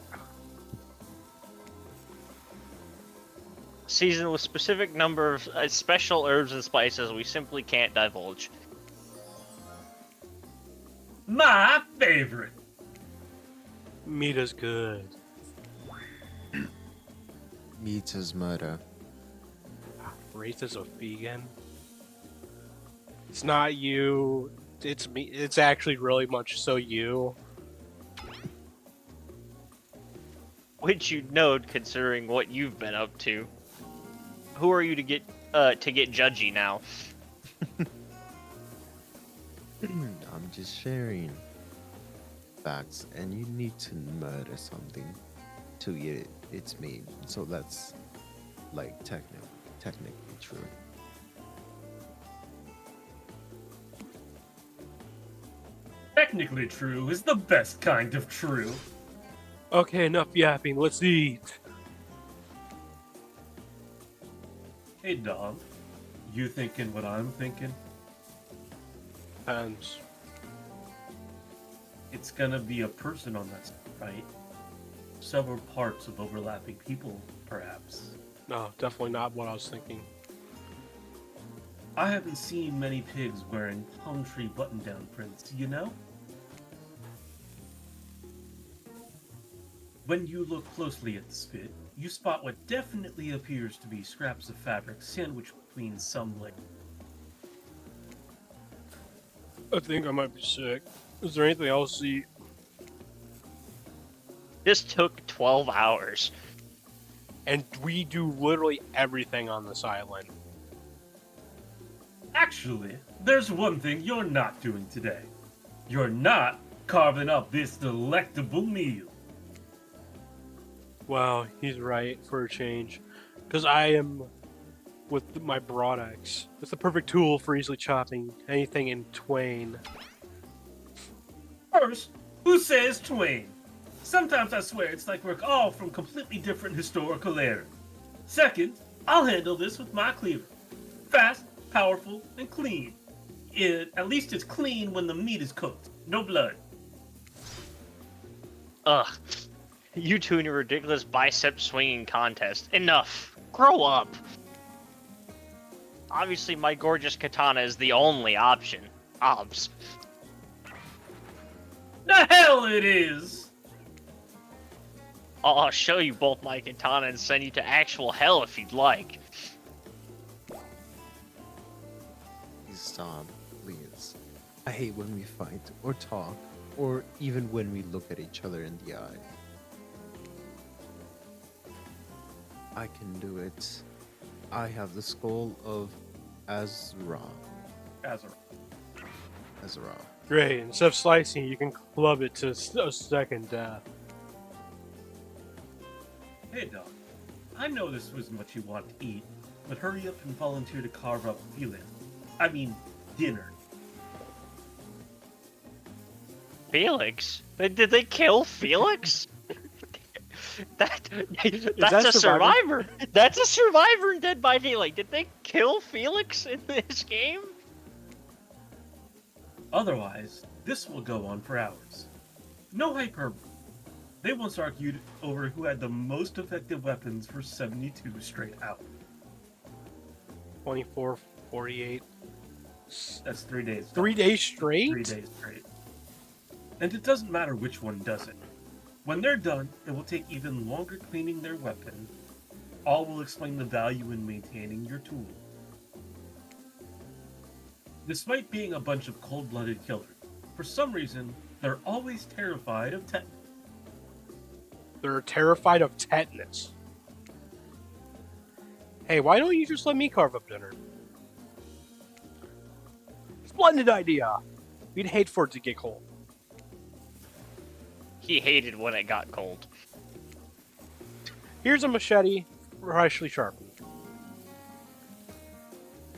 Seasoned with specific number of special herbs and spices we simply can't divulge. My favorite! Meat is good. Meat is murder. Wraith is a vegan. It's not you. It's me. It's actually really much so you. Which you'd know considering what you've been up to. Who are you to get judgy now? I'm just sharing facts, and you need to murder something to eat it. It's me, so that's like technically true. Technically true is the best kind of true. Okay, enough yapping. Let's eat. Hey, Dom. You thinking what I'm thinking? Depends. It's gonna be a person on that, right? Several parts of overlapping people, perhaps. No, definitely not what I was thinking. I haven't seen many pigs wearing palm tree button-down prints, you know? When you look closely at the spit, you spot what definitely appears to be scraps of fabric sandwiched between some leg. I think I might be sick. Is there anything else to eat? This took 12 hours. And we do literally everything on this island. Actually, there's one thing you're not doing today. You're not carving up this delectable meal. Wow, he's right for a change. Because I am with my broad axe. It's the perfect tool for easily chopping anything in twain. First, who says twain? Sometimes I swear it's like we're all from completely different historical eras. Second, I'll handle this with my cleaver. Fast, powerful, and clean. At least it's clean when the meat is cooked. No blood. Ugh. You two in your ridiculous bicep swinging contest. Enough. Grow up. Obviously, my gorgeous katana is the only option. Obs. The hell it is! I'll show you both my katana and send you to actual hell if you'd like. Please stop, please. I hate when we fight or talk, or even when we look at each other in the eye. I can do it. I have the skull of Azra. Azra. Azra. Great. Instead of slicing, you can club it to a second death. Hey, Doc. I know this wasn't what you want to eat, but hurry up and volunteer to carve up Felix. I mean, dinner. Felix? Did they kill Felix? That's that a Survivor? survivor. That's a survivor in Dead by Daylight. Did they kill Felix in this game? Otherwise, this will go on for hours. No hyperbole. They once argued over who had the most effective weapons for 72 straight hours. 24, 48. That's 3 days. 3 days straight? 3 days straight. And it doesn't matter which one does it. When they're done, it will take even longer cleaning their weapon. All will explain the value in maintaining your tool. Despite being a bunch of cold-blooded killers, for some reason, they're always terrified of tetanus. They're terrified of tetanus. Hey, why don't you just let me carve up dinner? Splendid idea! We'd hate for it to get cold. He hated when it got cold. Here's a machete, freshly sharpened.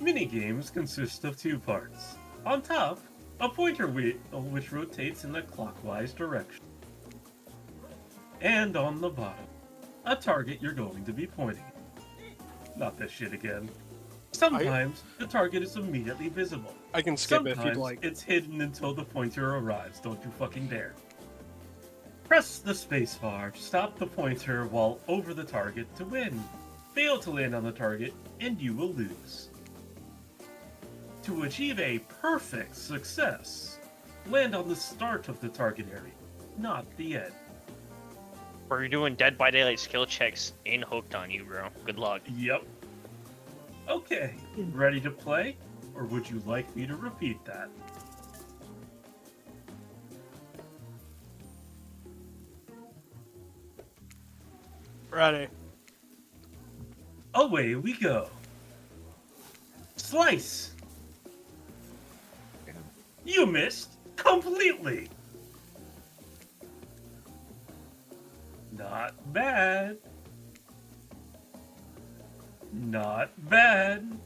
Minigames consist of 2 parts. On top, a pointer wheel which rotates in a clockwise direction. And on the bottom, a target you're going to be pointing at. Not this shit again. Sometimes the target is immediately visible. I can skip Sometimes it if you'd like. it's hidden until the pointer arrives. Don't you fucking dare. Press the spacebar to stop the pointer while over the target to win. Fail to land on the target, and you will lose. To achieve a perfect success, land on the start of the target area, not the end. We're doing Dead by Daylight skill checks in Hooked on you, bro. Good luck. Yep. Okay, ready to play? Or would you like me to repeat that? Ready. Away we go. Slice! Damn. You missed completely! Not bad. Not bad.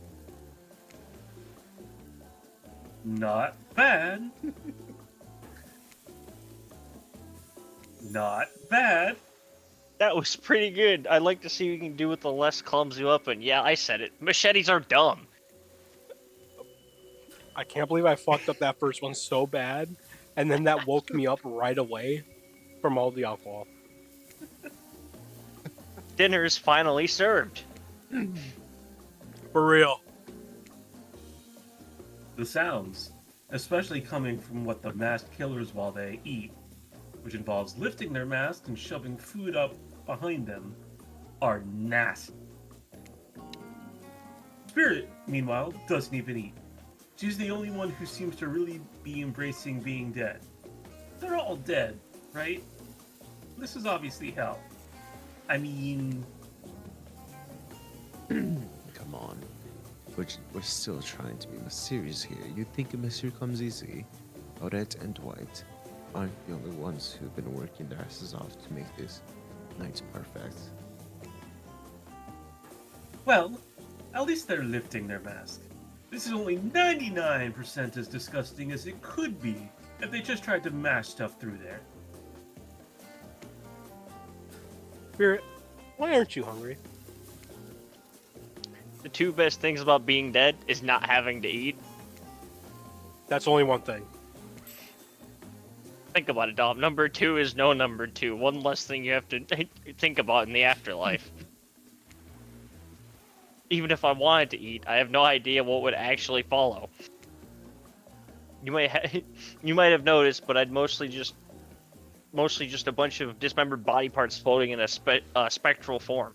Not bad. Not bad. That was pretty good. I'd like to see what you can do with the less clumsy weapon. Yeah, I said it. Machetes are dumb. I can't believe I fucked up that first one so bad, and then that woke me up right away from all the alcohol. Dinner is finally served. For real. The sounds, especially coming from what the masked killers while they eat, which involves lifting their mask and shoving food up behind them, are nasty. Spirit, meanwhile, doesn't even eat. She's the only one who seems to really be embracing being dead. They're all dead, right? This is obviously hell. I mean... Come on. We're still trying to be mysterious here. You think a mystery comes easy? Odette and Dwight aren't the only ones who've been working their asses off to make this night perfect. Well, at least they're lifting their mask. This is only 99% as disgusting as it could be if they just tried to mash stuff through there. Spirit, why aren't you hungry? The two best things about being dead is not having to eat. That's only one thing. Think about it, Dom. Number 2 is no number 2. One less thing you have to think about in the afterlife. Even if I wanted to eat, I have no idea what would actually follow. You might have noticed, but I'd mostly just a bunch of dismembered body parts floating in a spectral form.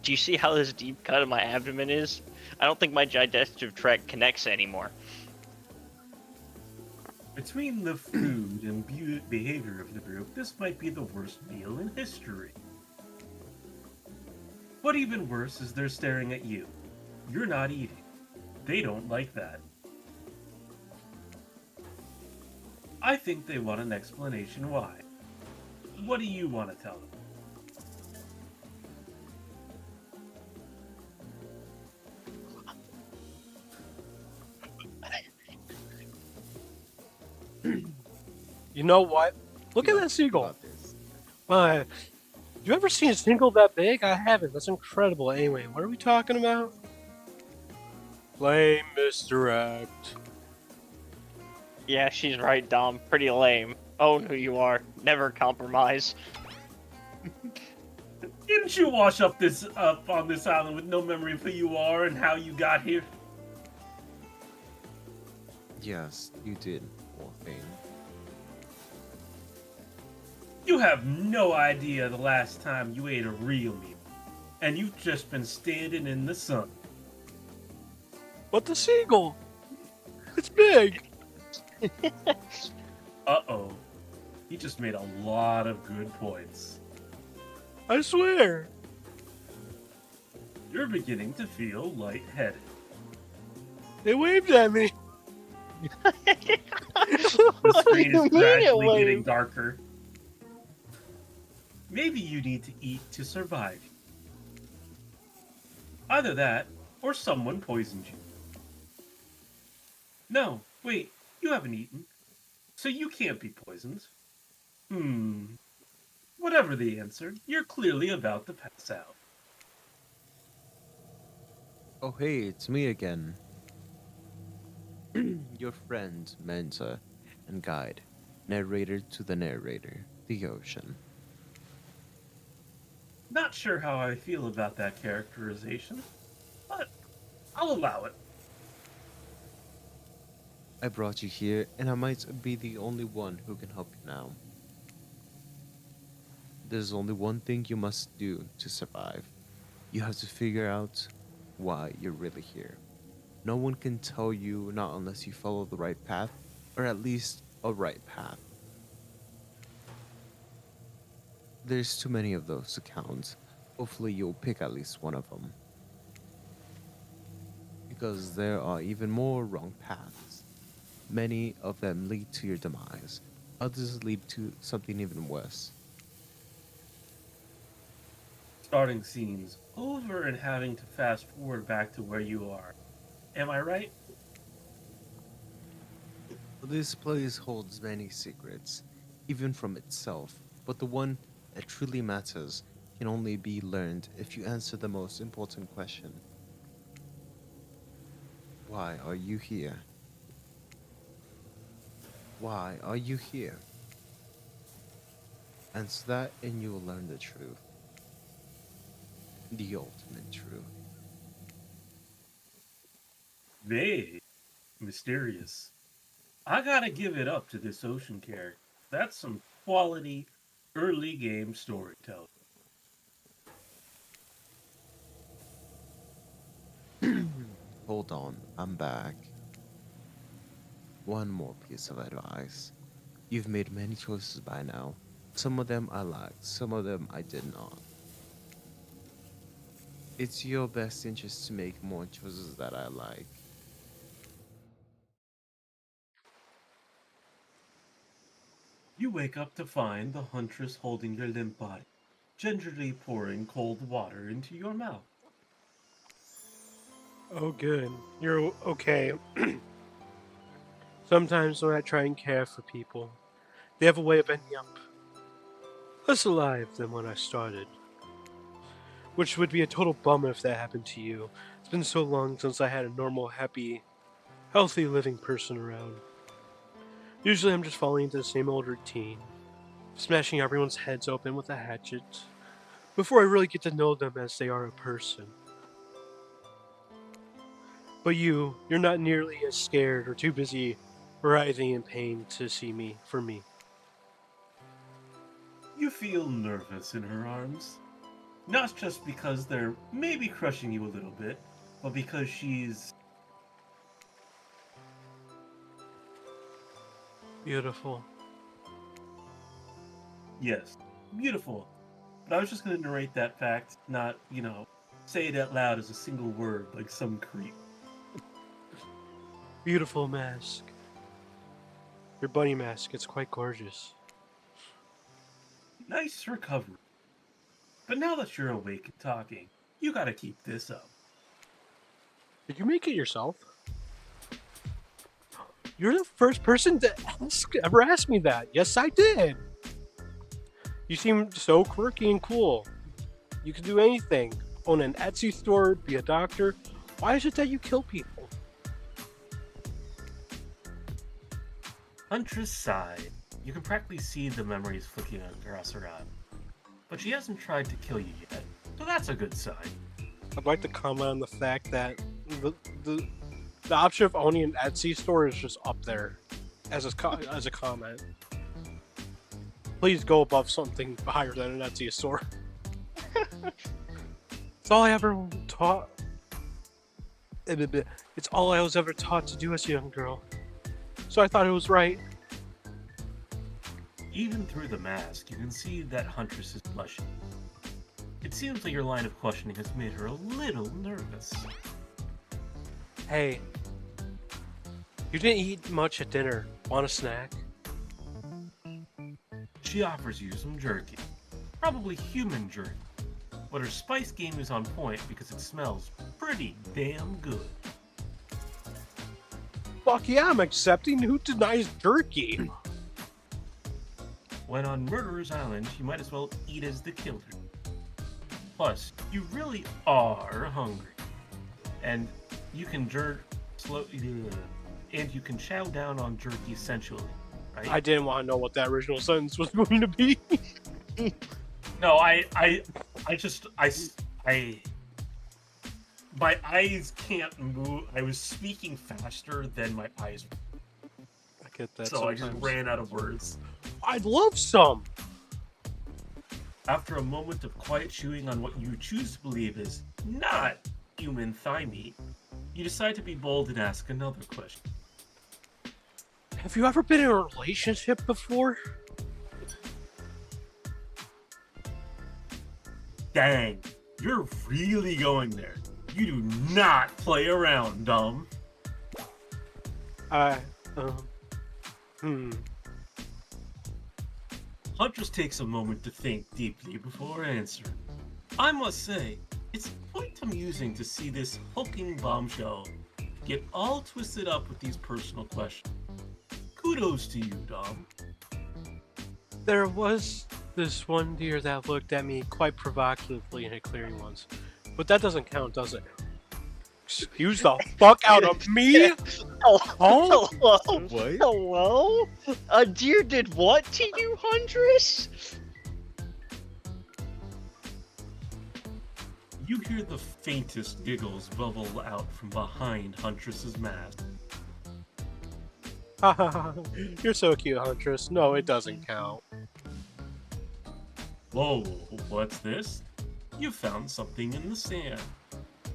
Do you see how this deep cut in my abdomen is? I don't think my digestive tract connects anymore. Between the food and behavior of the group, this might be the worst meal in history. But even worse is they're staring at you. You're not eating. They don't like that. I think they want an explanation why. What do you want to tell them? You know what? Look at that seagull. You ever seen a seagull that big? I haven't. That's incredible. Anyway, what are we talking about? Flame misdirect. Yeah, she's right, Dom. Pretty lame. Own who you are. Never compromise. Didn't you wash up on this island with no memory of who you are and how you got here? Yes, you did, Morphine. You have no idea the last time you ate a real meal. And you've just been standing in the sun. But the seagull! It's big! Uh-oh. He just made a lot of good points. I swear! You're beginning to feel lightheaded. They waved at me! The screen is gradually wave? getting darker. Maybe you need to eat to survive. Either that, or someone poisoned you. No, wait, you haven't eaten. So you can't be poisoned. Whatever the answer, you're clearly about to pass out. Oh hey, it's me again. Your friend, mentor, and guide. Narrator to the narrator, the ocean. Not sure how I feel about that characterization, but I'll allow it. I brought you here, and I might be the only one who can help you now. There's only one thing you must do to survive. You have to figure out why you're really here. No one can tell you not unless you follow the right path, or at least a right path. There's too many of those to count. Hopefully you'll pick at least one of them. Because there are even more wrong paths. Many of them lead to your demise. Others lead to something even worse. Starting scenes over and having to fast forward back to where you are. Am I right? This place holds many secrets, even from itself, but the one that truly matters can only be learned if you answer the most important question. Why are you here? Why are you here? Answer that and you will learn the truth. The ultimate truth. Vague. Mysterious. I gotta give it up to this ocean character. That's some quality early game storytelling. Hold on, I'm back. One more piece of advice. You've made many choices by now. Some of them I liked, some of them I did not. It's your best interest to make more choices that I like. You wake up to find the huntress holding your limp body, gingerly pouring cold water into your mouth. Oh, good. You're okay. Sometimes when I try and care for people, they have a way of ending up less alive than when I started. Which would be a total bummer if that happened to you. It's been so long since I had a normal, happy, healthy living person around. Usually I'm just falling into the same old routine, smashing everyone's heads open with a hatchet, before I really get to know them as they are a person. But you're not nearly as scared or too busy writhing in pain to see me for me. You feel nervous in her arms. Not just because they're maybe crushing you a little bit, but because she's. Beautiful. Yes, beautiful. But I was just going to narrate that fact, not, say it out loud as a single word like some creep. Beautiful mask. Your bunny mask, it's quite gorgeous. Nice recovery. But now that you're awake and talking, you gotta keep this up. Did you make it yourself? You're the first person to ever ask me that. Yes, I did. You seem so quirky and cool. You can do anything. Own an Etsy store, be a doctor. Why is it that you kill people? Huntress sighed. You can practically see the memories flicking across her eye. But she hasn't tried to kill you yet, so that's a good sign. I'd like to comment on the fact that the option of owning an Etsy store is just up there as a comment. Please go above something higher than an Etsy store. It's all I ever taught. It's all I was ever taught to do as a young girl. So I thought it was right. Even through the mask, you can see that Huntress is blushing. It seems like your line of questioning has made her a little nervous. Hey, you didn't eat much at dinner. Want a snack? She offers you some jerky. Probably human jerky. But her spice game is on point because it smells pretty damn good. Fuck yeah, I'm accepting. Who denies jerky? When on Murderer's Island, you might as well eat as the killer. Plus, you really are hungry. And you can and you can chow down on jerky sensually, right? I didn't want to know what that original sentence was going to be. No, my eyes can't move. I was speaking faster than my eyes, I get that. so I sometimes. just ran out of words. I'd love some. After a moment of quiet chewing on what you choose to believe is not human thigh meat, you decide to be bold and ask another question. Have you ever been in a relationship before? Dang, you're really going there. You do not play around, dumb. Hmm. Huntress takes a moment to think deeply before answering. I must say, it's quite amusing to see this hulking bombshell get all twisted up with these personal questions. Kudos to you, Dom. There was this one deer that looked at me quite provocatively in a clearing once. But that doesn't count, does it? Excuse the fuck out of me? Oh, hello. What? Hello? A deer did what to you, Huntress? You hear the faintest giggles bubble out from behind Huntress's mask. You're so cute, Huntress. No, it doesn't count. Whoa, what's this? You found something in the sand.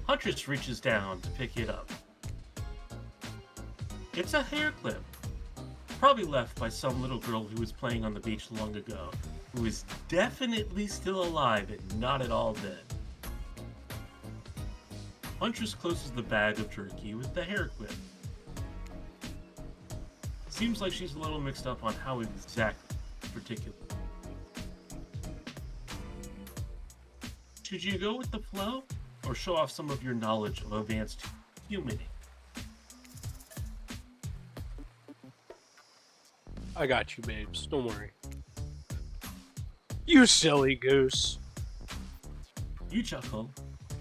Huntress reaches down to pick it up. It's a hair clip. Probably left by some little girl who was playing on the beach long ago, who is definitely still alive and not at all dead. Huntress closes the bag of jerky with the hair clip. Seems like she's a little mixed up on how exactly, particularly. Should you go with the flow, or show off some of your knowledge of advanced humaning? I got you, babes. Don't worry. You silly goose. You chuckle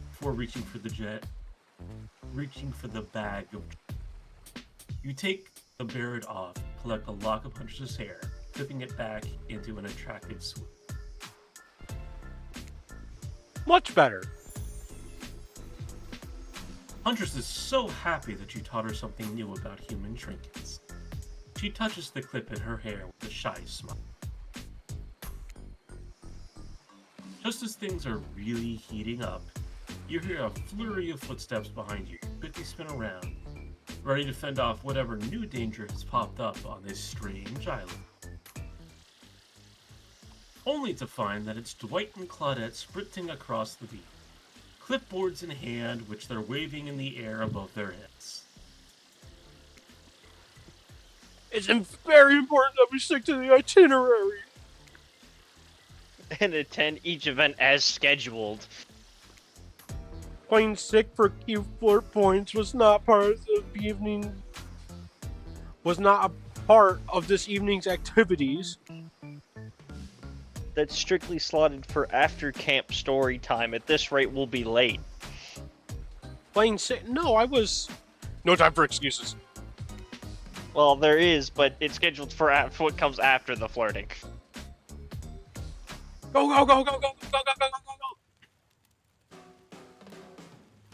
before reaching for the reaching for the bag of. You take the bird off, collect a lock of Huntress's hair, flipping it back into an attractive swoop. Much better. Huntress is so happy that you taught her something new about human trinkets. She touches the clip in her hair with a shy smile. Just as things are really heating up, you hear a flurry of footsteps behind you. Quickly spin around, ready to fend off whatever new danger has popped up on this strange island. Only to find that it's Dwight and Claudette sprinting across the beach, clipboards in hand, which they're waving in the air above their heads. It's very important that we stick to the itinerary. And attend each event as scheduled. Playing sick for Q flirt points was not part of the evening. Was not a part of this evening's activities. That's strictly slotted for after camp story time. At this rate, we'll be late. Playing sick? No, I was. No time for excuses. Well, there is, but it's scheduled for what comes after the flirting. Go, go, go, go, go, go, go, go, go, go.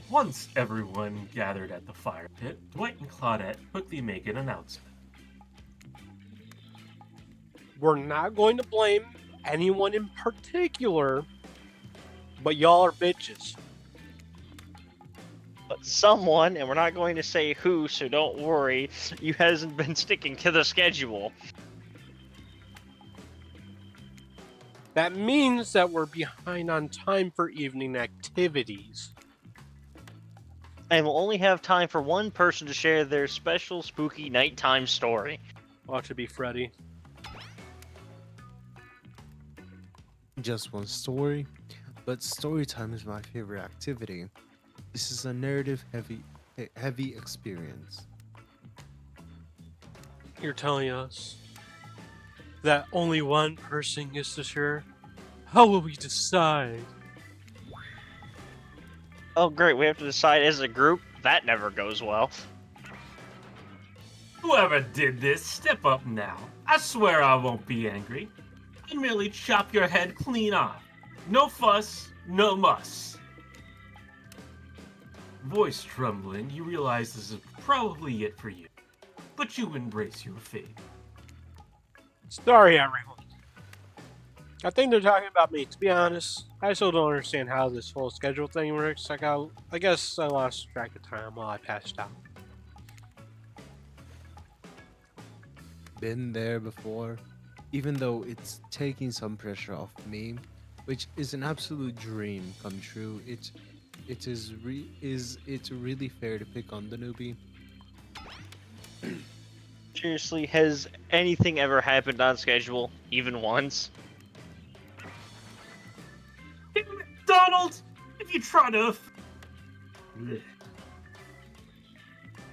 Once everyone gathered at the fire pit, Dwight and Claudette quickly make an announcement. We're not going to blame anyone in particular, but y'all are bitches. But someone, and we're not going to say who, so don't worry, you hasn't been sticking to the schedule. That means that we're behind on time for evening activities. And we'll only have time for one person to share their special spooky nighttime story. Ought to be Freddy. Just one story, but story time is my favorite activity. This is a narrative heavy experience. You're telling us that only one person gets to share? How will we decide? Oh great, we have to decide as a group? That never goes well. Whoever did this, step up now. I swear I won't be angry. I'll merely chop your head clean off. No fuss, no muss. Voice trembling, you realize this is probably it for you. But you embrace your fate. Sorry, everyone. I think they're talking about me, to be honest. I still don't understand how this whole schedule thing works. I guess I lost track of time while I passed out. Been there before, even though it's taking some pressure off me, which is an absolute dream come true. Is it really fair to pick on the newbie? Seriously, has anything ever happened on schedule, even once? Donald, if you try to...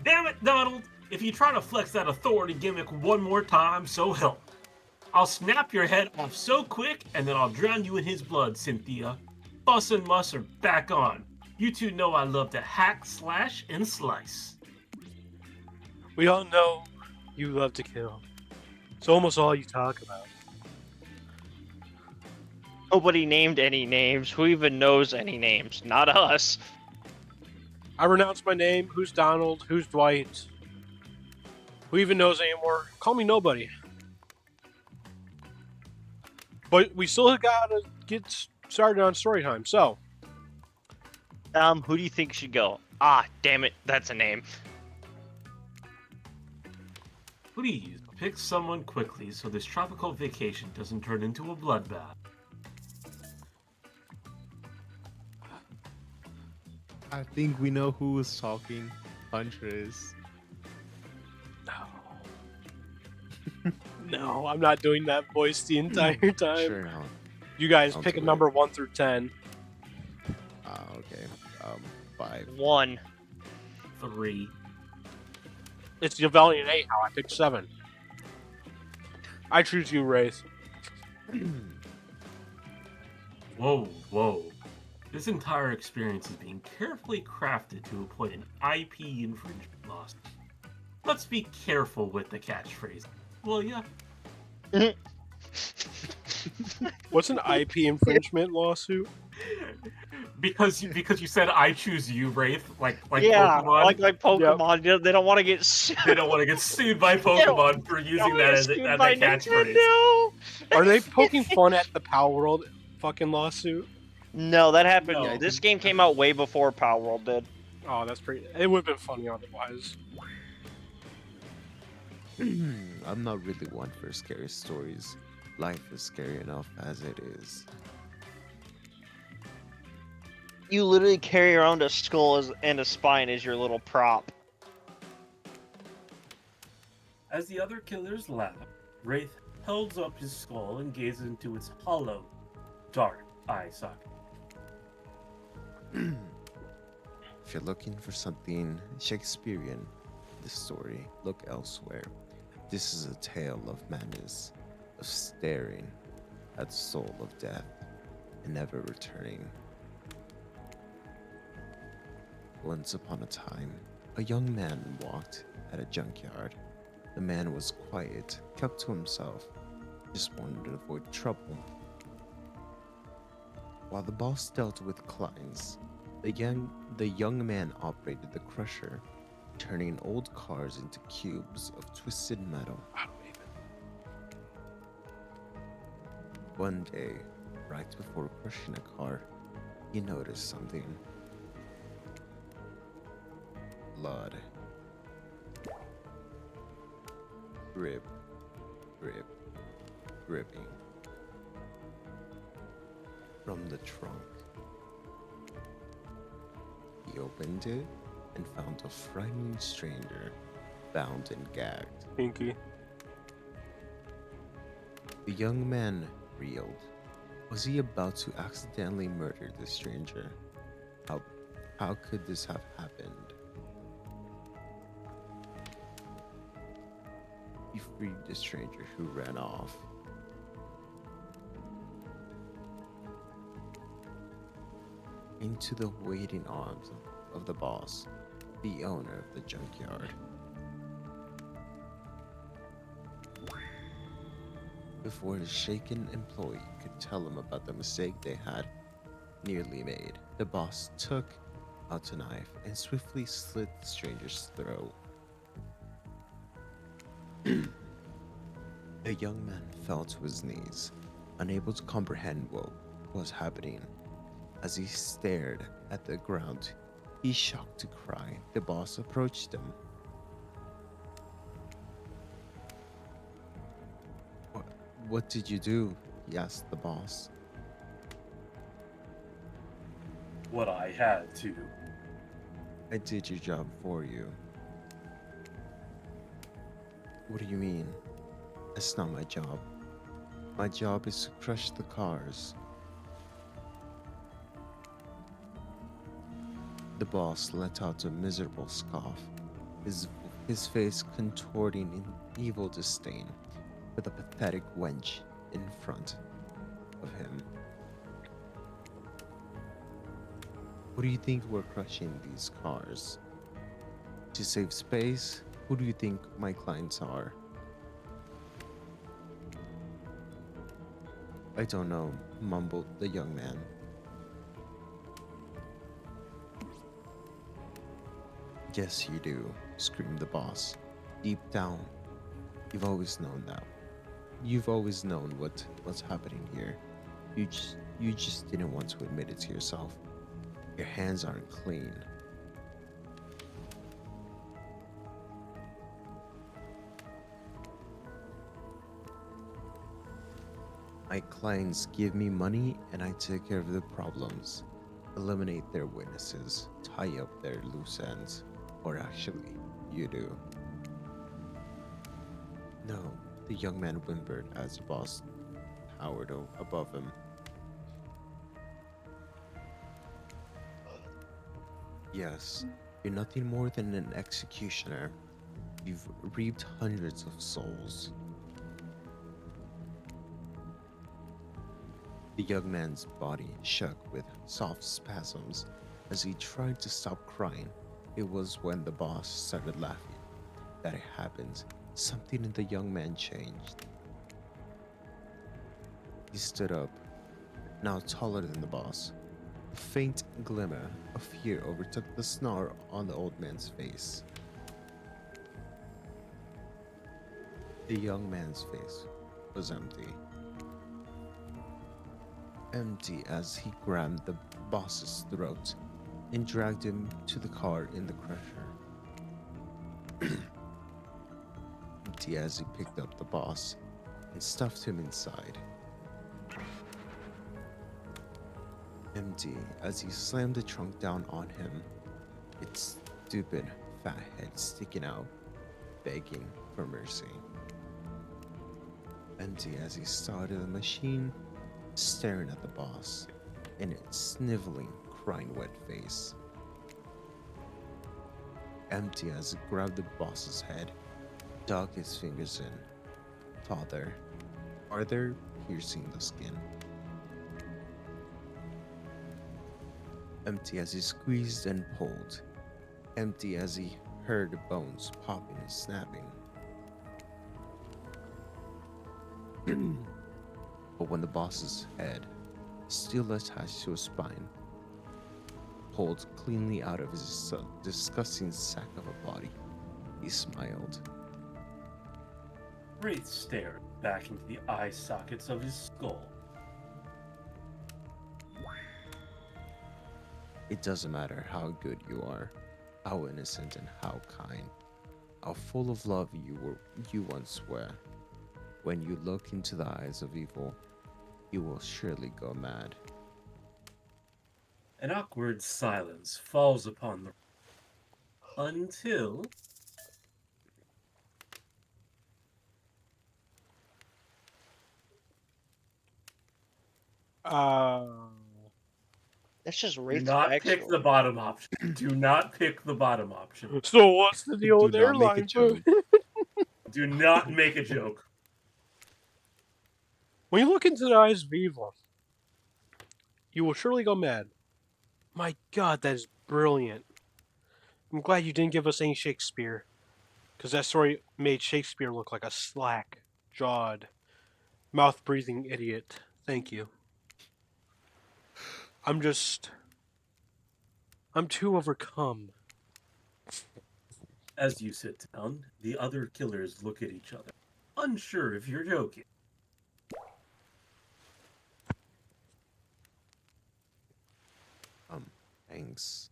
Damn it, Donald! If you try to flex that authority gimmick one more time, so help. I'll snap your head off so quick, and then I'll drown you in his blood, Cynthia. Fuss and muss are back on. You two know I love to hack, slash, and slice. We all know you love to kill. It's almost all you talk about. Nobody named any names. Who even knows any names? Not us. I renounce my name. Who's Donald? Who's Dwight? Who even knows anymore? Call me nobody. But we still gotta get started on story time, so... Who do you think should go? Ah, damn it, that's a name. Please, pick someone quickly so this tropical vacation doesn't turn into a bloodbath. I think we know who is talking. Huntress. No, I'm not doing that voice the entire time. Sure not. You guys Sounds pick a weird. number 1 through 10. Okay. 5. 1. 3. It's the Valiant 8 how I picked 7. I choose you, Wraith. Whoa, whoa. This entire experience is being carefully crafted to avoid an IP infringement lawsuit. Let's be careful with the catchphrase, will ya? What's an IP infringement lawsuit? Because you said I choose you, Wraith, like Yeah, Pokemon. like Pokemon, they don't want to get sued. They don't want to get sued by They don't- Pokemon for they don't using wanna that get as a, sued as by a catchphrase. Nintendo. Are they poking fun at the Power World fucking lawsuit? No, that happened. No. This game came out way before Power World did. Oh, that's pretty. It would have been funny otherwise. I'm not really one for scary stories. Life is scary enough as it is. You literally carry around a skull and a spine as your little prop. As the other killers laugh, Wraith holds up his skull and gazes into its hollow, dark eye socket. If you're looking for something Shakespearean in this story, look elsewhere. This is a tale of madness, of staring at the soul of death and never returning. Once upon a time, a young man walked at a junkyard. The man was quiet, kept to himself, just wanted to avoid trouble. While the boss dealt with clients, the young man operated the crusher, turning old cars into cubes of twisted metal. I don't even. One day, right before crushing a car, he noticed something. Blood. Drip, drip, dripping from the trunk. He opened it and found a frightening stranger, bound and gagged. Pinky. The young man reeled. Was he about to accidentally murder the stranger? How could this have happened? He freed the stranger who ran off. Into the waiting arms of the boss, the owner of the junkyard. Before the shaken employee could tell him about the mistake they had nearly made, the boss took out a knife and swiftly slit the stranger's throat. The young man fell to his knees, unable to comprehend what was happening. As he stared at the ground, he shocked to cry. The boss approached him. What did you do? He asked the boss. What I had to. I did your job for you. What do you mean? That's not my job. My job is to crush the cars. The boss let out a miserable scoff, his face contorting in evil disdain, with a pathetic wench in front of him. What do you think we're crushing these cars? To save space? Who do you think my clients are? I don't know, mumbled the young man. Yes, you do, screamed the boss. Deep down, you've always known that. You've always known what's happening here. You just didn't want to admit it to yourself. Your hands aren't clean. My clients give me money and I take care of the problems. Eliminate their witnesses, tie up their loose ends. Or actually, you do. No, the young man whimpered as the boss towered above him. Yes, you're nothing more than an executioner. You've reaped hundreds of souls. The young man's body shook with soft spasms as he tried to stop crying. It was when the boss started laughing that it happened. Something in the young man changed. He stood up, now taller than the boss. A faint glimmer of fear overtook the snarl on the old man's face. The young man's face was empty. Empty as he grabbed the boss's throat and dragged him to the car in the crusher. Empty as he picked up the boss and stuffed him inside. Empty as he slammed the trunk down on him, its stupid fat head sticking out, begging for mercy. Empty as he started the machine, staring at the boss and its sniveling, crying wet face. Empty as he grabbed the boss's head, dug his fingers in, farther piercing the skin. Empty as he squeezed and pulled, empty as he heard the bones popping and snapping. But when the boss's head, still attached to his spine, pulled cleanly out of his disgusting sack of a body, he smiled. Wraith stared back into the eye sockets of his skull. It doesn't matter how good you are, how innocent and how kind, how full of love you once were. When you look into the eyes of evil, you will surely go mad. An awkward silence falls upon the until That's just do Wraith's not pick the backstory. bottom option. Do not pick the bottom option. So what's the deal Do with not make a airline joke. food? Do not make a joke. When you look into the eyes of evil, you will surely go mad. My God, that is brilliant. I'm glad you didn't give us any Shakespeare, because that story made Shakespeare look like a slack-jawed, mouth-breathing idiot. Thank you. I'm too overcome. As you sit down, the other killers look at each other, unsure if you're joking. Thanks.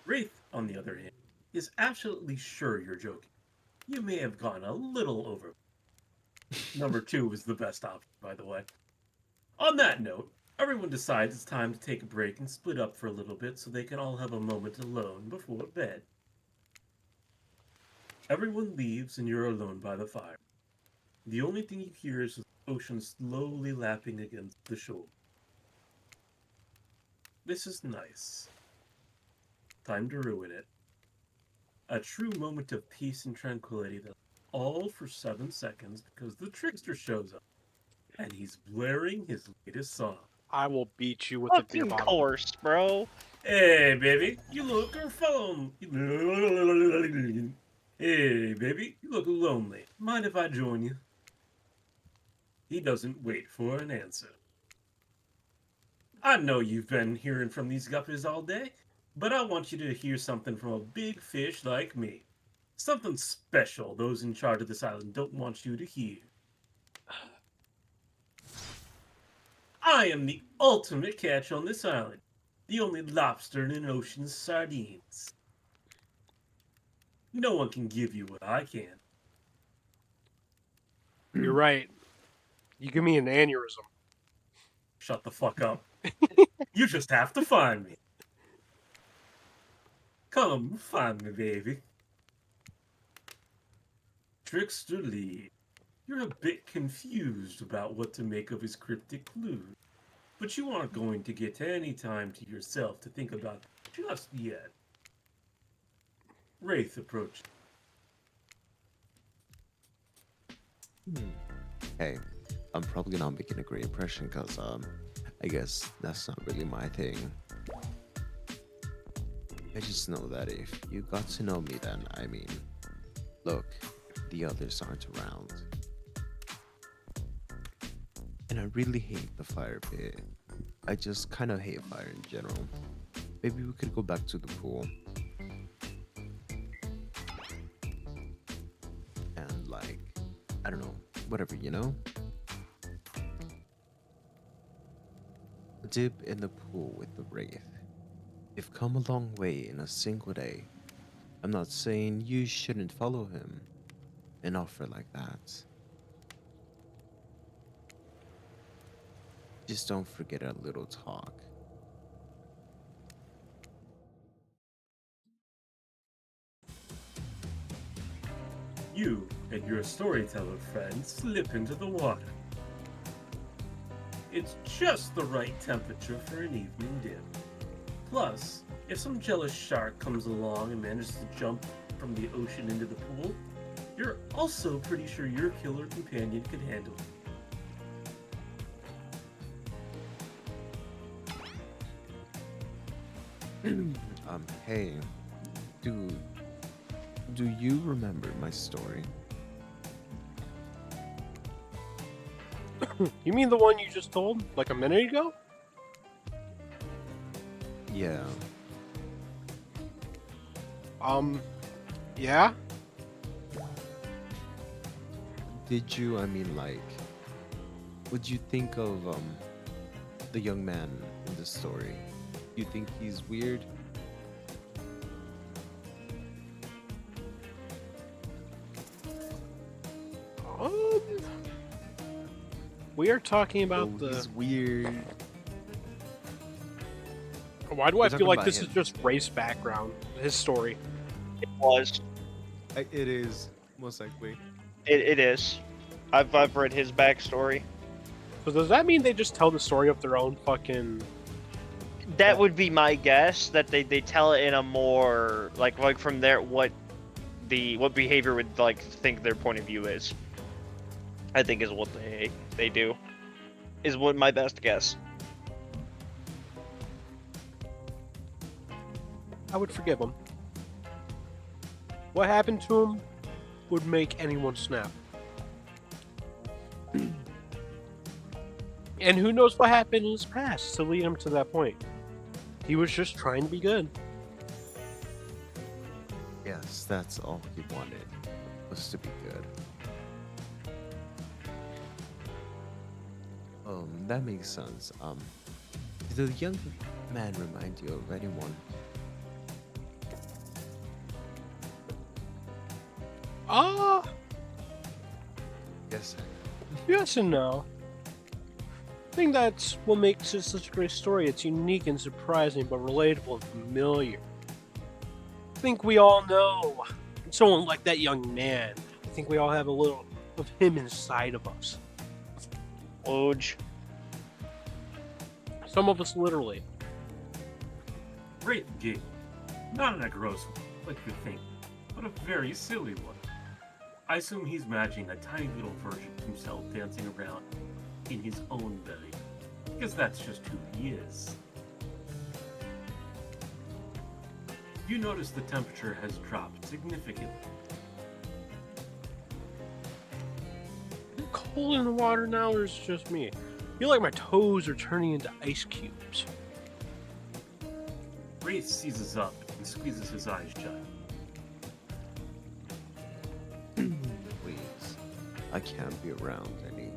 Wraith, on the other hand, is absolutely sure you're joking. You may have gone a little over. Number 2 was the best option, by the way. On that note, everyone decides it's time to take a break and split up for a little bit so they can all have a moment alone before bed. Everyone leaves and you're alone by the fire. The only thing you hear is the ocean slowly lapping against the shore. This is nice. Time to ruin it. A true moment of peace and tranquility that's all for 7 seconds because the trickster shows up. And he's blaring his latest song. I will beat you with a beer Fucking bottle. course, bro. Hey, baby, you look Hey, baby, you look lonely. Mind if I join you? He doesn't wait for an answer. I know you've been hearing from these guppies all day, but I want you to hear something from a big fish like me. Something special those in charge of this island don't want you to hear. I am the ultimate catch on this island. The only lobster in an ocean's sardines. No one can give you what I can. You're right. You give me an aneurysm. Shut the fuck up. You just have to find me. Come find me, baby. Trickster Lee, you're a bit confused about what to make of his cryptic clues, but you aren't going to get any time to yourself to think about just yet. Wraith approached. Hey, I'm probably not making a great impression because I guess that's not really my thing. I just know that if you got to know me, then I mean, look, if the others aren't around. And I really hate the fire pit. I just kind of hate fire in general. Maybe we could go back to the pool. And like, I don't know, whatever, you know? Dip in the pool with the Wraith. You've come a long way in a single day. I'm not saying you shouldn't follow him. An offer like that. Just don't forget a little talk. You and your storyteller friend slip into the water. It's just the right temperature for an evening dip. Plus, if some jealous shark comes along and manages to jump from the ocean into the pool, you're also pretty sure your killer companion could handle it. Hey, do you remember my story? You mean the one you just told, like a minute ago? Yeah. Yeah? Did you, I mean, like, what'd you think of, the young man in the story? You think he's weird? Um, we are talking about Oh, he's weird. Why do we're I talking feel like about this him. is just Ray's background, his story? It was. It is, most likely. It is. I've read his backstory. So does that mean they just tell the story of their own fucking? That would be my guess. That they tell it in a more like from their what behavior would like think their point of view is. I think is what they do. Is what my best guess. I would forgive him. What happened to him would make anyone snap. And who knows what happened in his past to lead him to that point. He was just trying to be good. Yes, that's all he wanted, was to be good. That makes sense. Did the young man remind you of anyone? Yes. Yes and no. I think that's what makes it such a great story. It's unique and surprising, but relatable and familiar. I think we all know someone like that young man. I think we all have a little of him inside of us. Oj. Some of us literally. Great giggle. Not in a gross one, like you think, but a very silly one. I assume he's imagining a tiny little version of himself dancing around in his own belly, because that's just who he is. You notice the temperature has dropped significantly. Is it cold in the water now, or is it just me? I feel like my toes are turning into ice cubes. Wraith seizes up and squeezes his eyes shut. Please. I can't be around any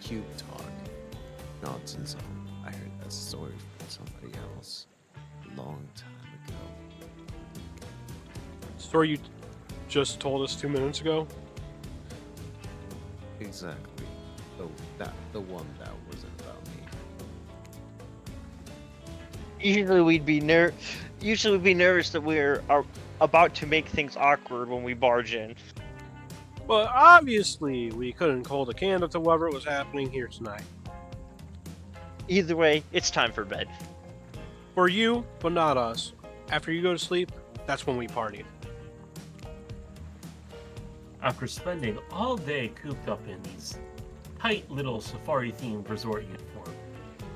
cute talk. Nonsense. I heard that story from somebody else a long time ago. Story you just told us 2 minutes ago? Exactly. The one that wasn't about me. Usually we'd be nervous that we're about to make things awkward when we barge in. But obviously, we couldn't hold a candle to whatever was happening here tonight. Either way, it's time for bed. For you, but not us. After you go to sleep, that's when we party. After spending all day cooped up in these tight little safari-themed resort uniform.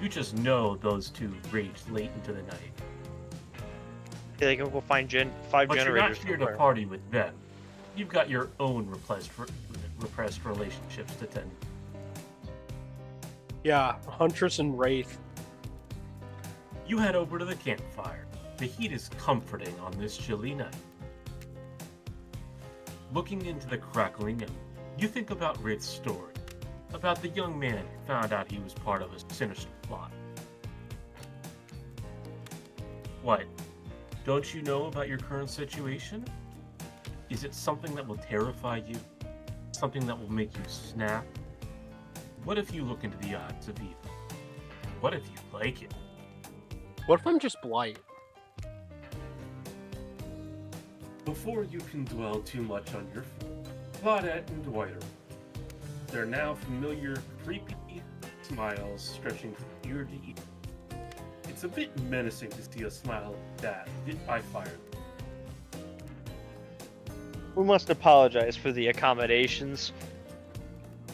You just know those two raged late into the night. Yeah, they can go find five But you're not generators here to somewhere. party with them. You've got your own repressed relationships to tend. Yeah, Huntress and Wraith. You head over to the campfire. The heat is comforting on this chilly night. Looking into the crackling embers, you think about Wraith's story, about the young man who found out he was part of a sinister plot. What? Don't you know about your current situation? Is it something that will terrify you? Something that will make you snap? What if you look into the eyes of evil? What if you like it? What if I'm just Blight? Before you can dwell too much on your feet, Claudette and Dwight are. Their now familiar, creepy smiles stretching from ear to ear. It's a bit menacing to see a smile like that lit by fire. We must apologize for the accommodations.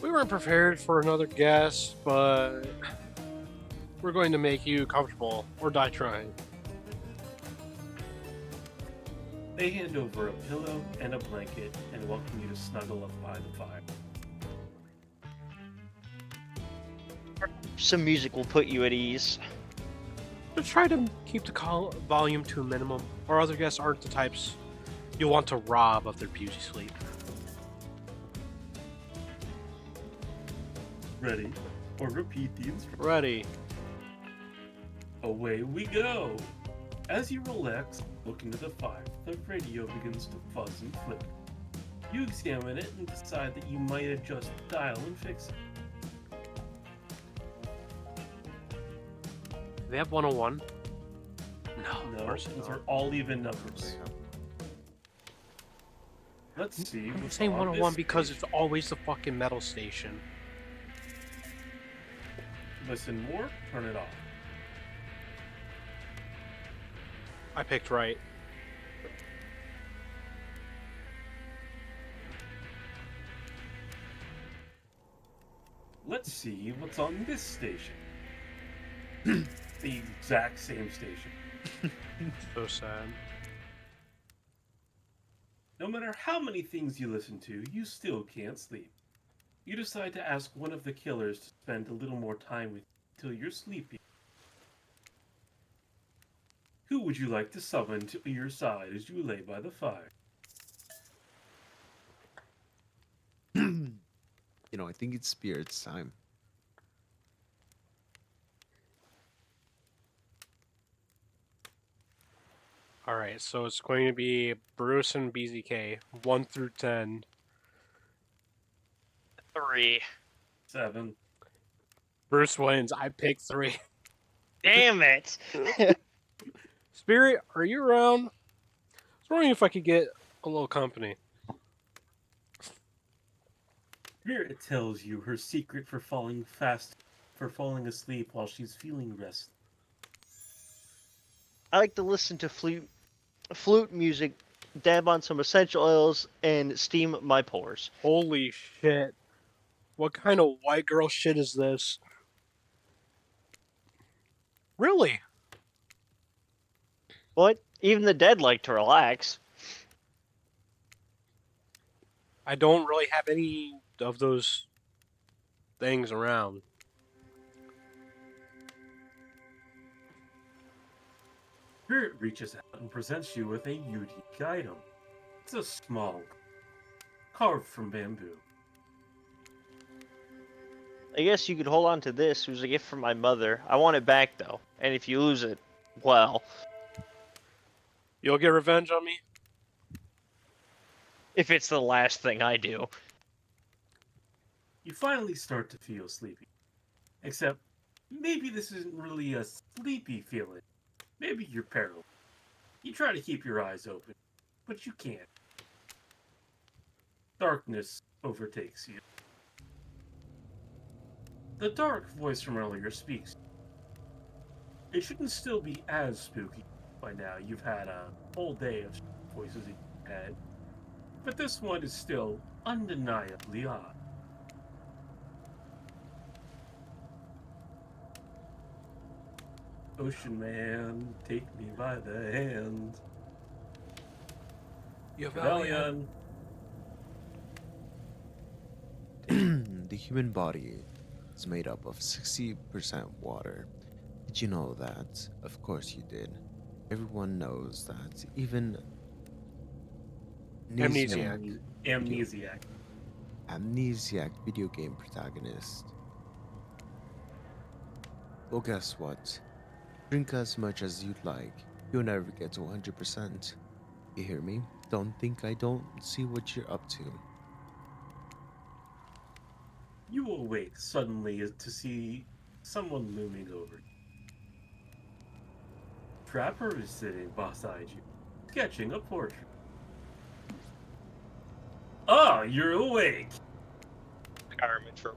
We weren't prepared for another guest, but we're going to make you comfortable or die trying. They hand over a pillow and a blanket and welcome you to snuggle up by the fire. Some music will put you at ease. Just try to keep the volume to a minimum. Our other guests aren't the types you'll want to rob of their beauty sleep. Ready? Or repeat the instructions. Ready. Away we go! As you relax, look into the fire, the radio begins to fuzz and flicker. You examine it and decide that you might adjust the dial and fix it. Do they have 101? No, No, of course those not. are all even numbers. Let's see. I'm what's saying on 101 this because page. it's always the fucking metal station. Listen more, turn it off. I picked right. Let's see what's on this station. The exact same station. So sad. No matter how many things you listen to, you still can't sleep. You decide to ask one of the killers to spend a little more time with you till you're sleepy. Who would you like to summon to your side as you lay by the fire? I think it's Spirit's time. Alright, so it's going to be Bruce and BZK, 1 through 10. 3. 7. Bruce wins. I picked 3. Damn it! Spirit, are you around? I was wondering if I could get a little company. Spirit tells you her secret for falling asleep while she's feeling restless. I like to listen to flute music, dab on some essential oils, and steam my pores. Holy shit. What kind of white girl shit is this? Really? What? Even the dead like to relax. I don't really have any of those things around. Spirit reaches out and presents you with a unique item. It's a small, carved from bamboo. I guess you could hold on to this. It was a gift from my mother. I want it back, though. And if you lose it, well, You'll get revenge on me? if it's the last thing I do. You finally start to feel sleepy. Except, maybe this isn't really a sleepy feeling. Maybe you're paralyzed. You try to keep your eyes open, but you can't. Darkness overtakes you. The dark voice from earlier speaks. It shouldn't still be as spooky by now. You've had a whole day of voices in your head. But this one is still undeniably odd. Ocean man, take me by the hand. You Rebellion. The human body is made up of 60% water. Did you know that? Of course you did. Everyone knows that. Even Amnesiac. video, Amnesiac. amnesiac video game protagonist. Well, guess what? Drink as much as you'd like. You'll never get to 100%. You hear me? Don't think I don't see what you're up to. You awake suddenly to see someone looming over you. Trapper is sitting beside you, sketching a portrait. Ah, you're awake.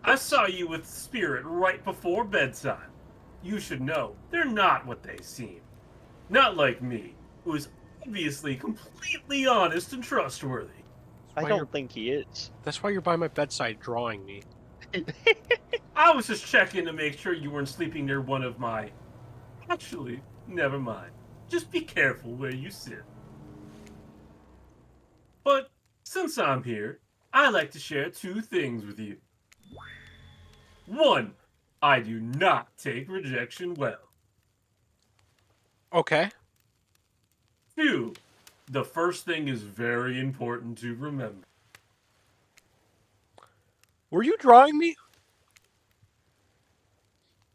I saw you with Spirit right before bedtime. You should know, they're not what they seem. Not like me, who is obviously completely honest and trustworthy. I why don't you're- think he is. That's why you're by my bedside drawing me. I was just checking to make sure you weren't sleeping near one of my... Actually, never mind. Just be careful where you sit. But since I'm here, I like to share two things with you. One, I do not take rejection well. Okay. Two, the first thing is very important to remember. Were you drawing me?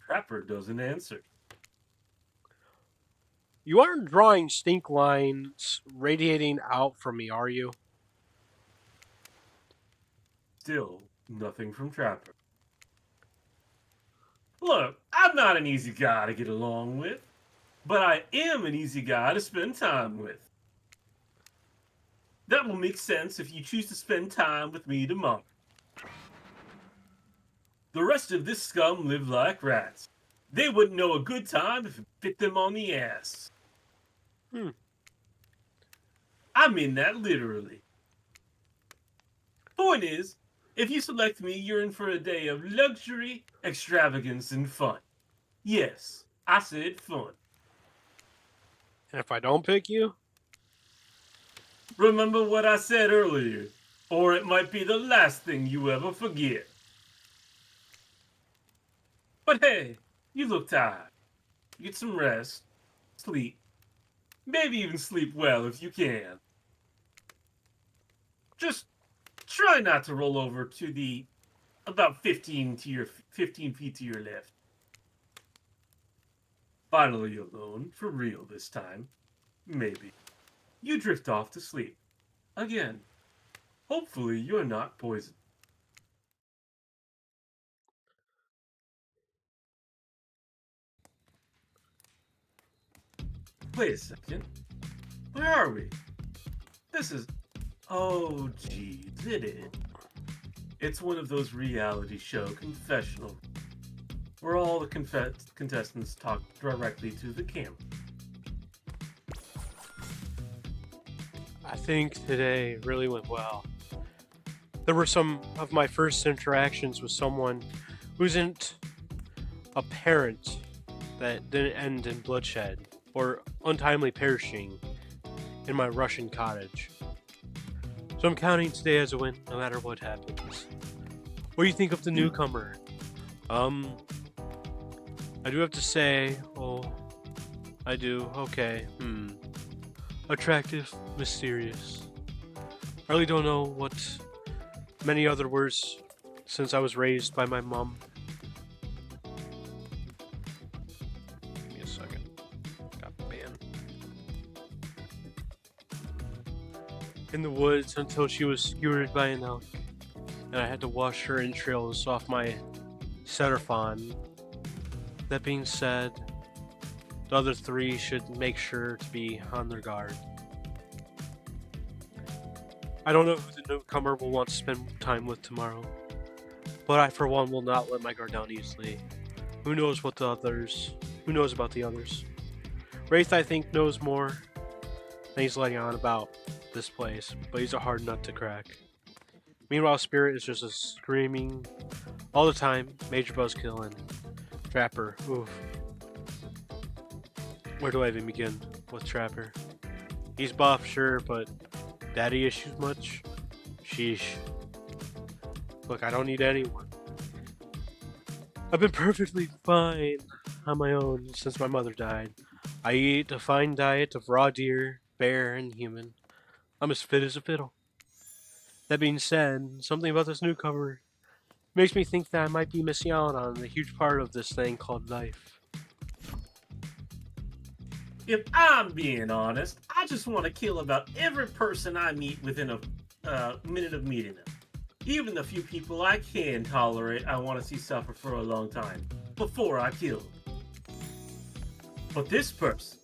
Trapper doesn't answer. You aren't drawing stink lines radiating out from me, are you? Still, nothing from Trapper. Look, I'm not an easy guy to get along with, but I am an easy guy to spend time with. That will make sense if you choose to spend time with me tomorrow. The rest of this scum live like rats. They wouldn't know a good time if it bit them on the ass. I mean that literally. Point is, if you select me, you're in for a day of luxury, extravagance, and fun. Yes, I said fun. And if I don't pick you? Remember what I said earlier, or it might be the last thing you ever forget. But hey, you look tired. Get some rest, sleep, maybe even sleep well if you can. Just try not to roll over to the about 15 feet to your left. Finally alone, for real this time. Maybe. You drift off to sleep. Again. Hopefully you're not poisoned. Wait a second. Where are we? This is... Oh, geez, it is. It's one of those reality show confessional where all the contestants talk directly to the camera. I think today really went well. There were some of my first interactions with someone who isn't a parent that didn't end in bloodshed or untimely perishing in my Russian cottage. So I'm counting today as a win no matter what happens. What do you think of the newcomer? I do have to say, I do, okay, attractive, mysterious. I really don't know what many other words since I was raised by my mom. Give me a second. Got banned. In the woods until she was skewered by an elk, and I had to wash her entrails off my setter fawn. That being said, the other three should make sure to be on their guard. I don't know who the newcomer will want to spend time with tomorrow, but I for one will not let my guard down easily. Who knows about the others? Wraith, I think, knows more than he's letting on about this place, but he's a hard nut to crack. Meanwhile, Spirit is just a screaming all the time, major buzzkill and Trapper, oof. Where do I even begin with Trapper? He's buff, sure, but daddy issues much? Sheesh. Look, I don't need anyone. I've been perfectly fine on my own since my mother died. I eat a fine diet of raw deer, bear, and human. I'm as fit as a fiddle. That being said, something about this newcomer makes me think that I might be missing out on a huge part of this thing called life. If I'm being honest, I just want to kill about every person I meet within a minute of meeting them. Even the few people I can tolerate, I want to see suffer for a long time before I kill them. But this person,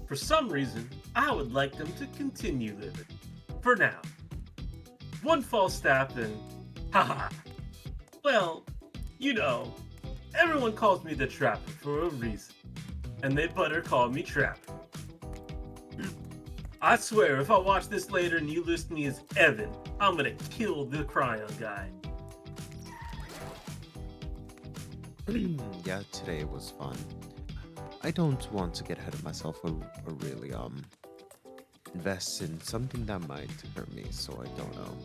for some reason, I would like them to continue living. For now. One false step and haha. Well, you know, everyone calls me the Trapper for a reason. And they better call me Trapper. I swear, if I watch this later and you list me as Evan, I'm gonna kill the Cryon guy. Yeah, today was fun. I don't want to get ahead of myself or really invest in something that might hurt me, so I don't know.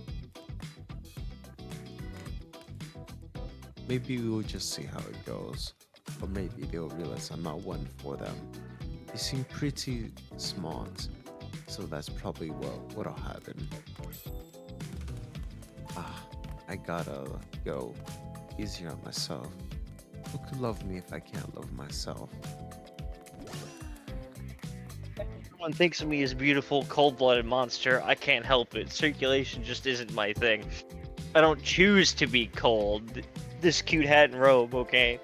Maybe we'll just see how it goes. Or maybe they'll realize I'm not one for them. They seem pretty smart, so that's probably what'll happen. Ah, I gotta go easier on myself. Who could love me if I can't love myself? Everyone thinks of me as a beautiful, cold-blooded monster. I can't help it. Circulation just isn't my thing. I don't choose to be cold. This cute hat and robe, okay?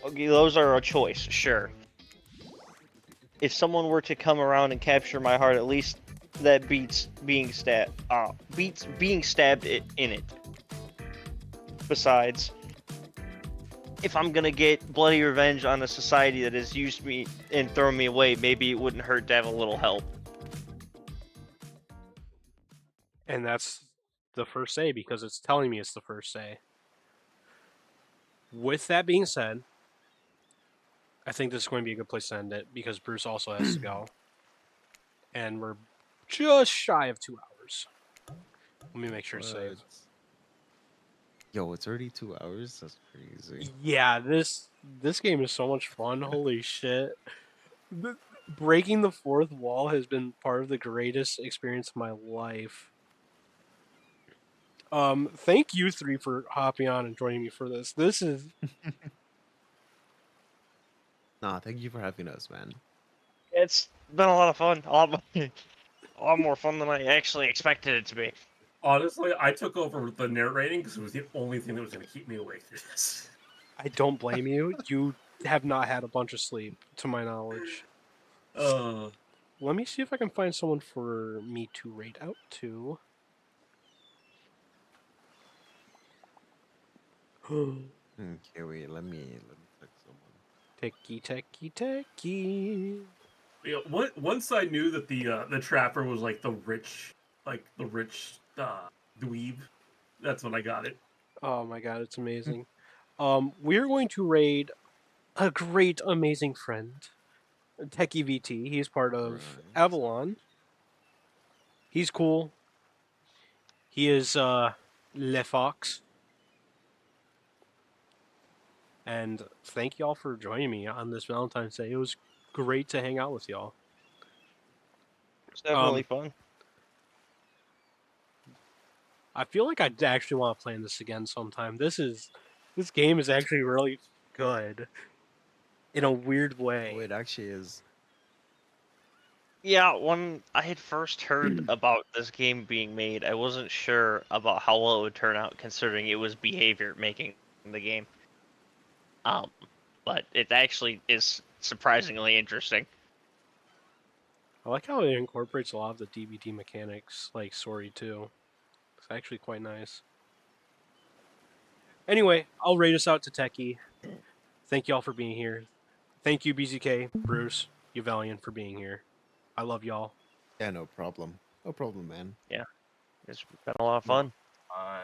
Okay, those are a choice, sure. If someone were to come around and capture my heart, at least that beats being stabbed. Beats being stabbed in it. Besides, if I'm gonna get bloody revenge on a society that has used me and thrown me away, maybe it wouldn't hurt to have a little help. And that's the first say because it's telling me it's the first say. With that being said, I think this is going to be a good place to end it because Bruce also has to go. And we're just shy of 2 hours. Let me make sure to save. What? Yo, it's already 2 hours? That's crazy. Yeah, this game is so much fun. Holy shit. Breaking the fourth wall has been part of the greatest experience of my life. Thank you three for hopping on and joining me for this. This is Nah, thank you for having us, man. It's been a lot of fun. A lot more fun than I actually expected it to be. Honestly, I took over the narrating because it was the only thing that was going to keep me awake through this. I don't blame you. You have not had a bunch of sleep, to my knowledge. Let me see if I can find someone for me to rate out to. Okay, wait, let me pick someone. Techie. You know, once I knew that the Trapper was like the rich dweeb, that's when I got it. Oh my god, it's amazing. We're going to raid a great, amazing friend, Techie VT. He's part of Right. Avalon. He's cool. He is Le Fox. And thank y'all for joining me on this Valentine's Day. It was great to hang out with y'all. It's definitely fun. I feel like I actually want to play this again sometime. This game is actually really good in a weird Oh, way. it actually is. Yeah, when I had first heard about this game being made, I wasn't sure about how well it would turn out, considering it was Behavior making the game. But it actually is surprisingly interesting. I like how it incorporates a lot of the DVD mechanics, like Sorry 2. It's actually quite nice. Anyway, I'll rate us out to Techie. Thank y'all for being here. Thank you, BZK, Bruce, Uvalian, for being here. I love y'all. Yeah, no problem. No problem, man. Yeah, it's been a lot of No, fun. I